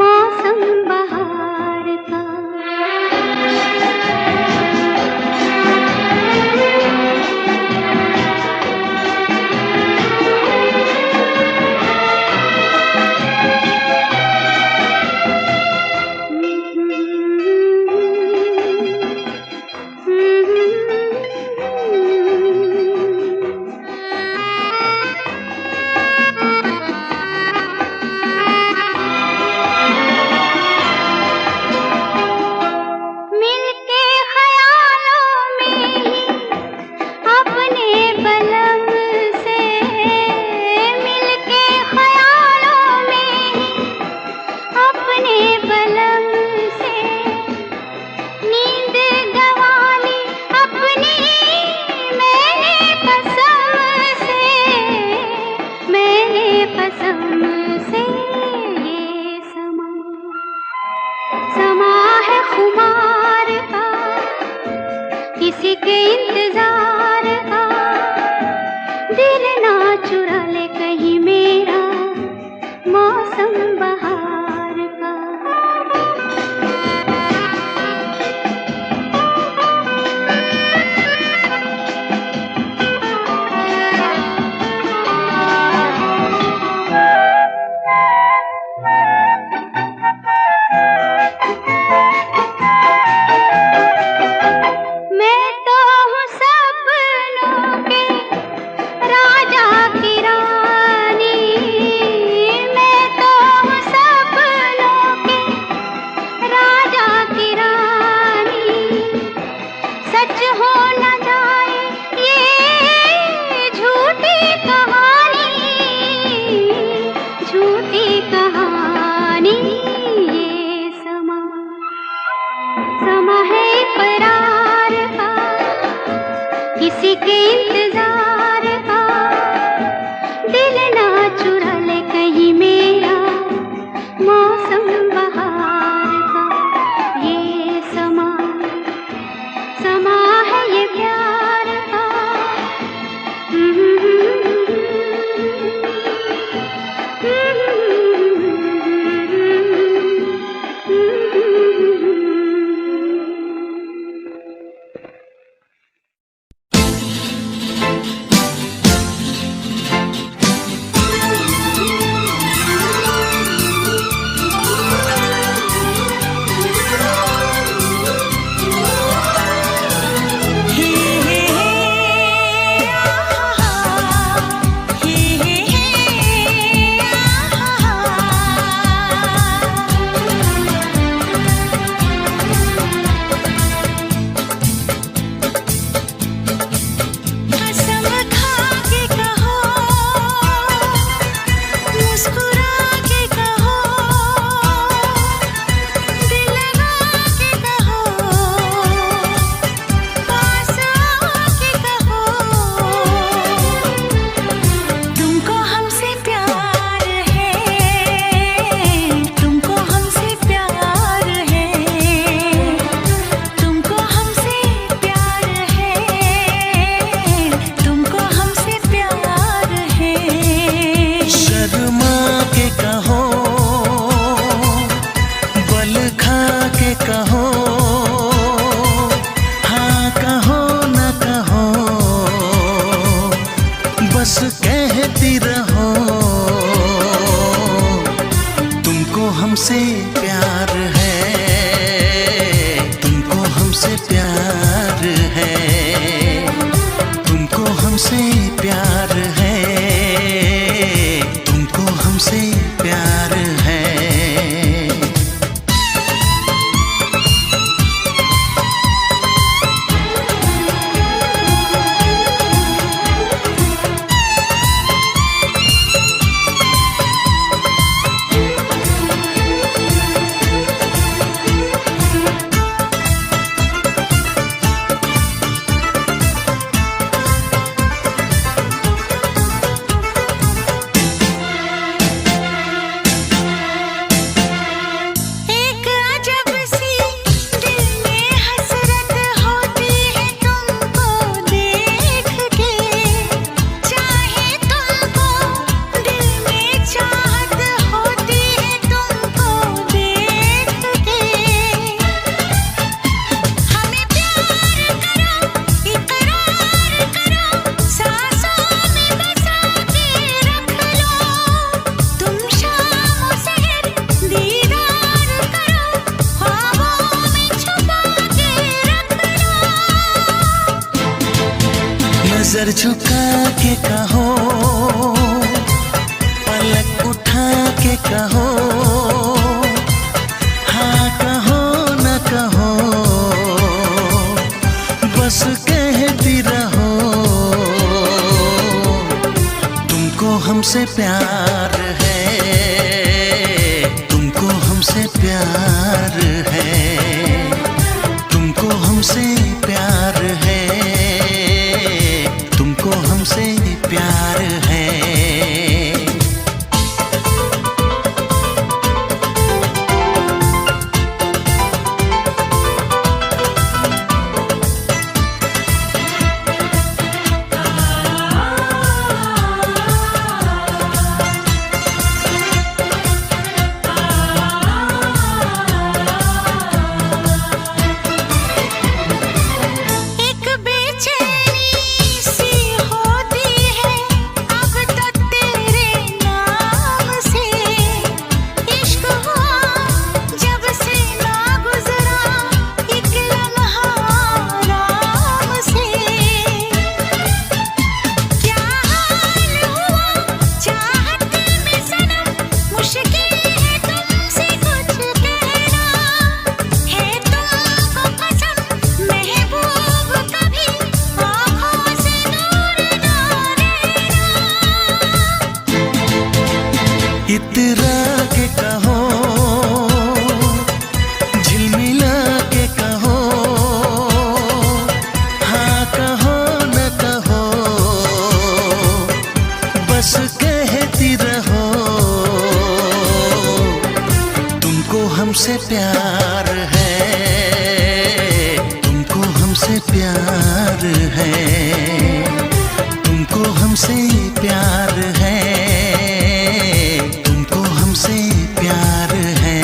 मौसम बहार का। मिलके ख्यालों में ही अपने बलम से, मिलके ख्यालों में ही अपने बलम से, नींद गंवाली अपनी मैंने कसम से, मैंने कसम से। ये समा समा है खुमार का, किसी के इंतजार का, दिल ना चुरा ले कहीं मेरा मौसम बहार का। मैं तो हूँ सपनों के राजा की रानी, मैं तो हूँ सपनों के राजा की रानी, सच हो न जाए समा है ये प्यार का। हमसे प्यार है, तुमको हमसे प्यार है, तुमको हमसे प्यार है, तुमको हमसे प्यार है। नजर झुका के कहो, पलक उठा के कहो, हाँ कहो न कहो, बस कहती रहो। तुमको हमसे प्यार है, तुमको हमसे प्यार है, तुमको हमसे प्यार है, तुमको हमसे प्यार है। इतरा के कहो, झिलमिला के कहो, हाँ कहो न कहो, बस कहती रहो। तुमको हमसे प्यार है, तुमको हमसे हमसे प्यार है, तुमको हमसे प्यार है, तुमको हमसे प्यार है।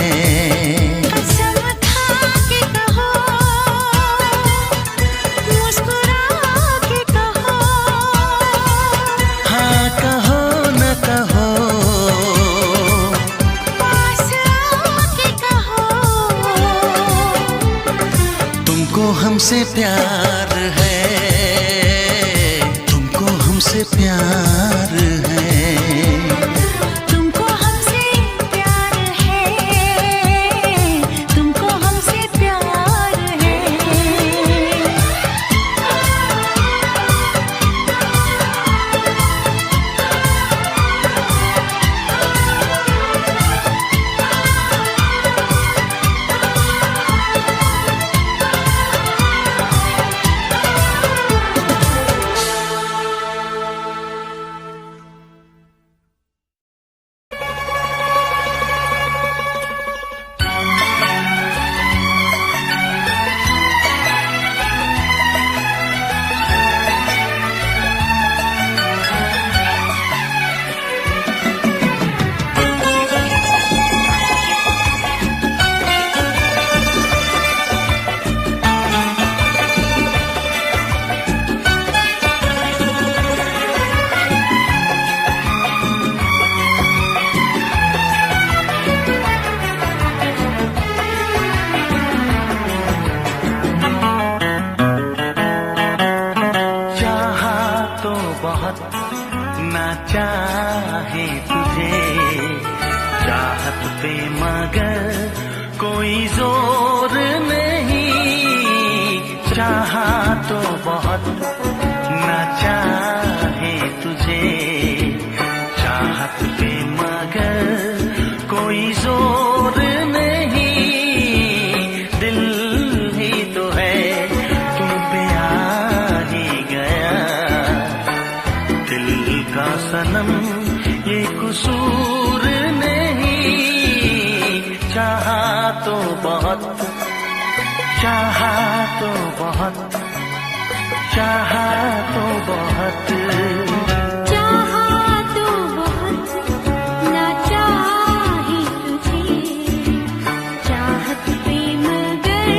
कसम खा के कहो, मुस्कुरा के कहो, हाँ कहो न कहो, पास आके कहो, तुमको हमसे प्यार है, तुमको हमसे प्यार है। तुमको हमसे प्यार है, तुमको हमसे प्यार है। ना चाहे तुझे चाहत पे मगर कोई जोर नहीं, चाहा तो बहुत ना चाहे तुझे चाहत पे मगर कोई जोर नहीं, दिल ही तो है तुम पे आ ही गया, दिल का सनम ये कसूर नहीं, चाहा तो बहुत, चाहा तो बहुत, चाहा तो बहुत, चाहा तो बहुत ना चाहे तुझे चाहत पे मगर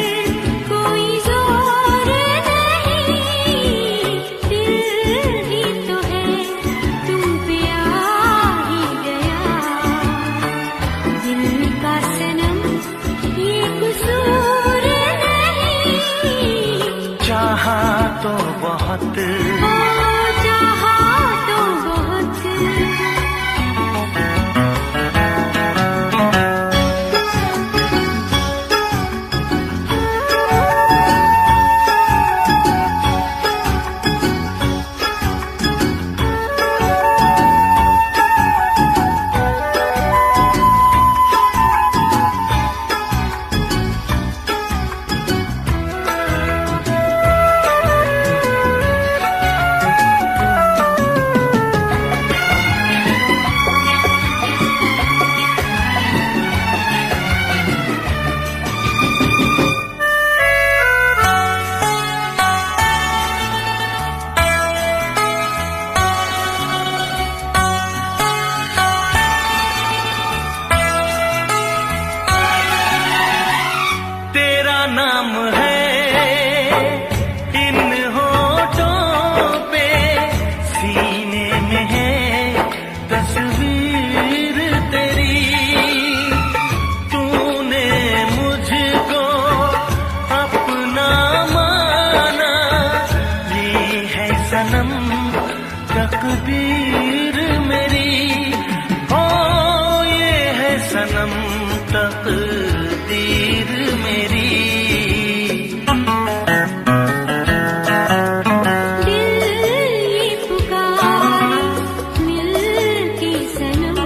कोई जोर नहीं, दिल ही तो है तुम पे आ ही गया, दिल का सनम ये कसूर नहीं, चाहा तो बहुत, चाहा तो बहुत। तेरा नाम है इन होठों पे, सीने में है तस्वीर तेरी, तूने मुझको अपना माना, ये है सनम तकदीर मेरी, ओ ये है सनम तकदीर मेरी। दिल ये पुकारे मिल के सनम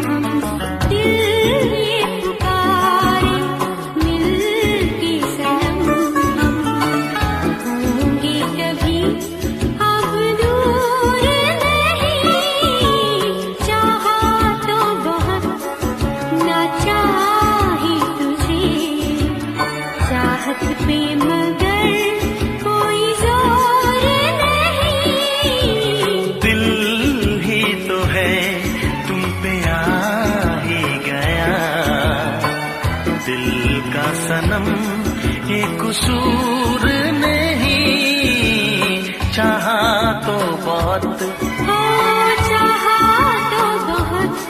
हम, दिल ये पुकारे मिल के सनम हम, होंगे कभी अब दूर नहीं, ये कसूर नहीं, चाहा तो बहुत, हो चाहा तो बहुत।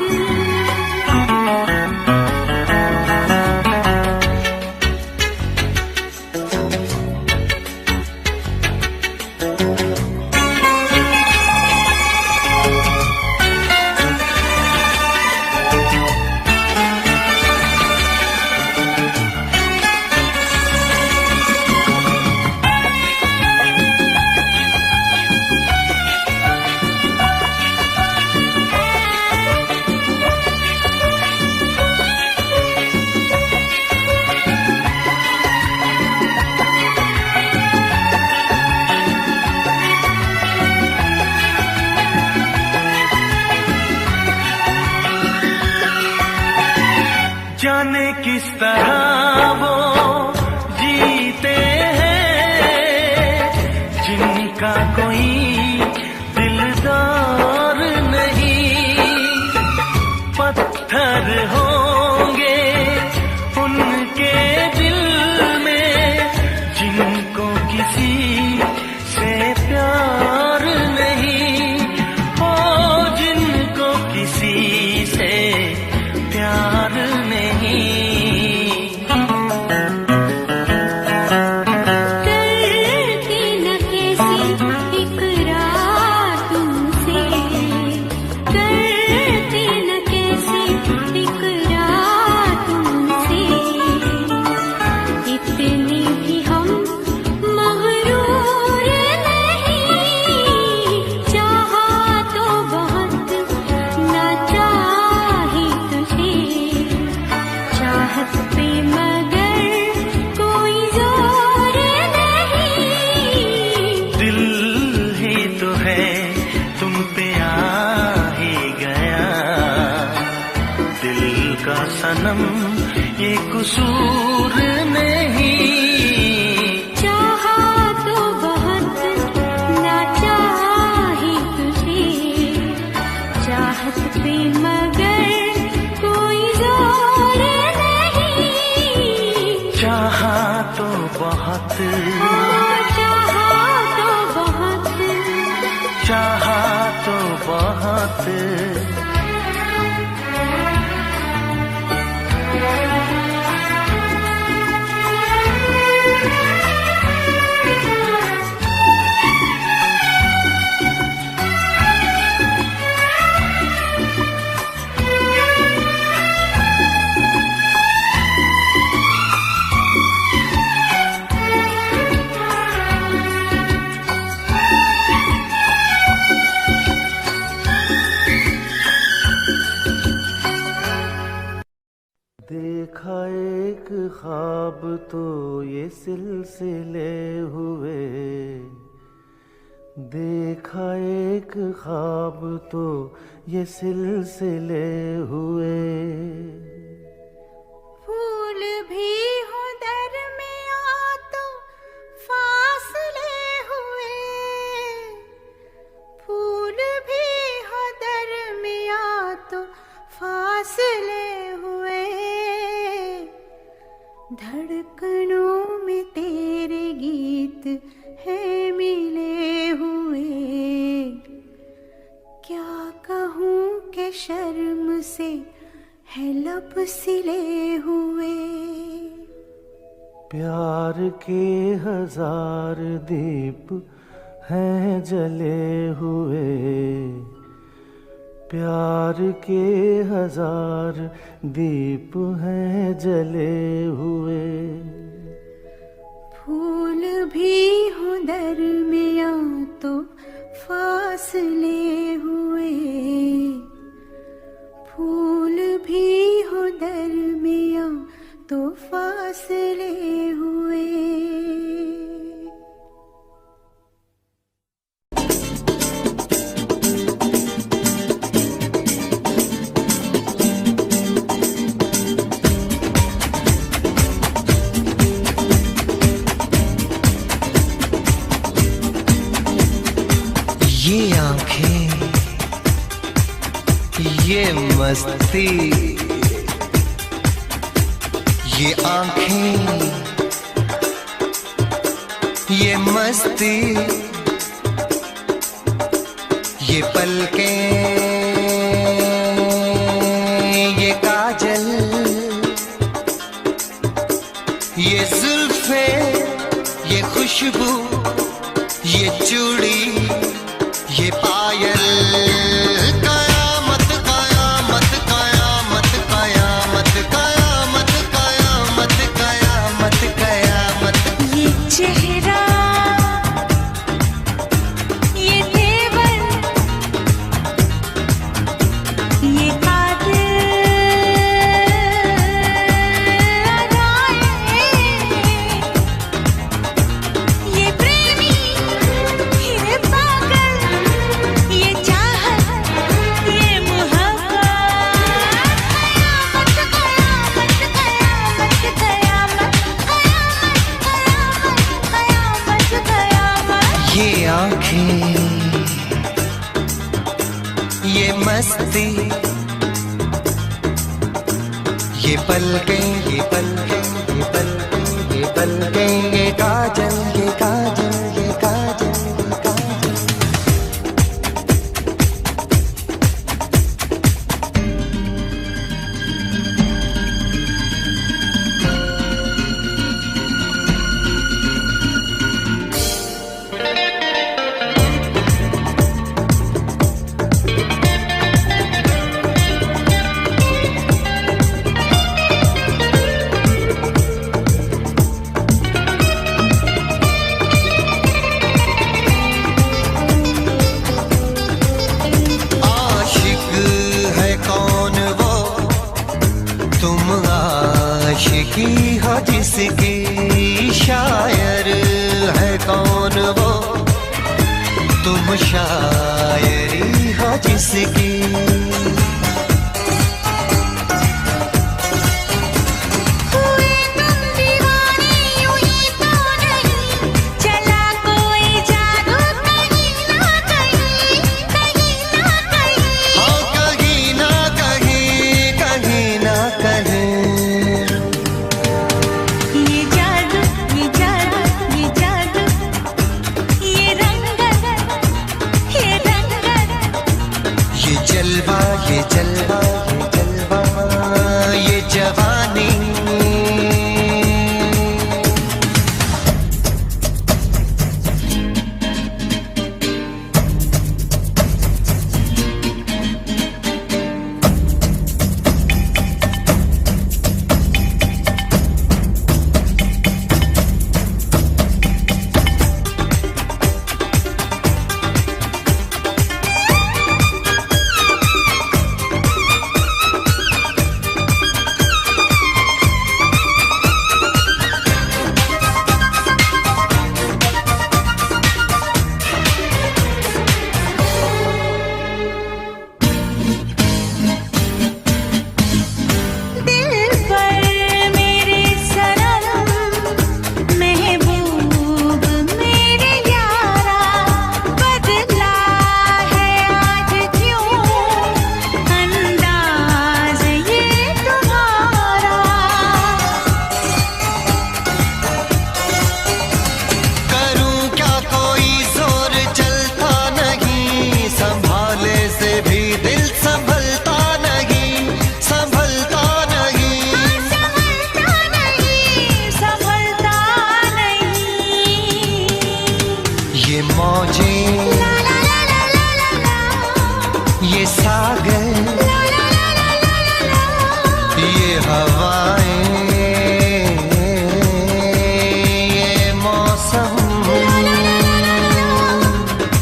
जाने किस तरह वो जीते हैं जिनका कोई दिलदार नहीं, पत्थर होंगे उनके दिल में जिनको किसी से प्यार नहीं, हो जिनको किसी से प्यार नहीं। करती न कैसी इकरार तुमसे, करती न कैसी इकरार तुमसे, इतने भी हम मगरूर नहीं, चाहा तो बहुत ना चाहे तुझे, चाहत पे मगर कोई जोर नहीं। दिल ही तो है तुम पे आ ही गया, दिल का सनम ये कसूर नहीं, चाहा तो बहुत ना चाहे तुझे, चाहत पे मगर कोई जोर नहीं। चाहा तो बहुत, ओ चाहा तो बहुत, चाहा तो बहुत। देखा एक ख्वाब तो ये सिलसिले हुए, देखा एक ख्वाब तो ये सिलसिले हुए। फूल भी हो दरमियां तो फासले हुए, फूल भी हो दरमियां तो फासले हुए, धड़कनों में तेरे गीत है मिले हुए, क्या कहूँ कि शर्म से है लब सिले हुए। प्यार के हजार दीप हैं जले हुए, प्यार के हजार दीप हैं जले हुए। फूल भी हो दरमियां तो फासले हुए, फूल भी हो दरमियां तो फासले हुए। ये आंखें, ये मस्ती, ये आंखें, ये मस्ती, ये पलकें, ये काजल, ये जुल्फे, ये खुशबू, ये चूड़ी, ये पायल, कयामत कयामत कयामत कयामत कयामत कयामत कयामत कयामत। ये चेहरा, ये तेवर, ये कातिल अदाएं, ये प्रेमी, ये पागल, ये चाहत, ये मोहब्बत, कयामत कयामत कयामत कयामत कयामत कयामत कयामत। ये आँखें, ये मस्ती, ये पलकें, ये पलकें, ये पलकें, ये पलकें, ये काजल, ये काजल, ये काजल, ये काजल। आशिक है कौन वो, तुम आशिकी हो जिसकी, शायर है कौन वो, तुम शायरी हो जिसकी। हुए तुम दीवाने यूं ही तो नहीं, चला कोई जादू कहीं ना कहीं, कहीं ना कहीं। हाँ कहीं ना कहीं, कहीं ना कहीं। ये जादू, ये जादू, ये जादू, ये रंगत, ये रंगत, ये जलवा, ये जलवा, ये जलवा, ये जवानी। दिल पर मेरे सनम, महबूब मेरे यारा, बदला है आज क्यों अंदाज ये तुम्हारा। करूं क्या कोई जोर चलता नहीं, संभाले से भी दिल संभलता नहीं, संभलता नहीं। संभलता नहीं, संभलता नहीं। ये मौजें, ला ला ला ला ला ला ला, ये सागर, ला ला ला ला ला ला ला। ये हवाएं, ये मौसम,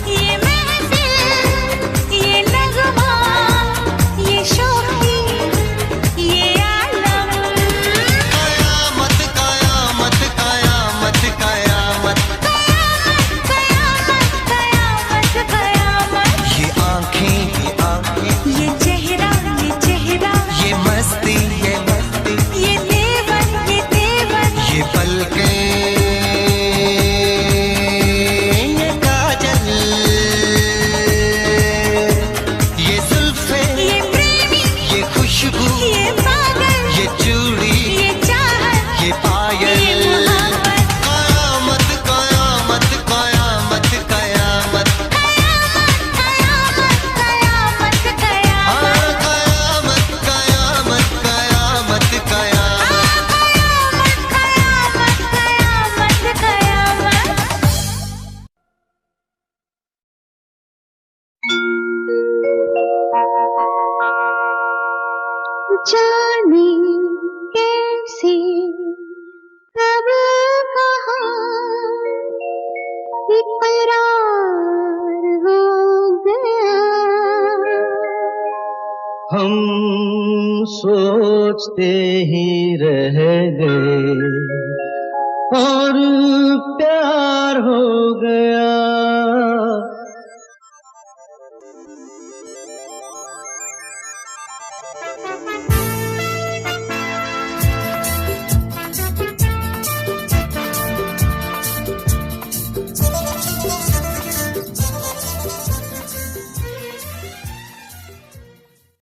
ये महफिल, ये नगमा, ये शोखी, ये आलम, कयामत कयामत कयामत कयामत। कयामत कयामत कयामत। ये आँखें, ये आँखें, ये चेहरा, जाने कैसे कब कहाँ इकरार हो गया। हम सोचते ही रह गए और प्यार हो गया।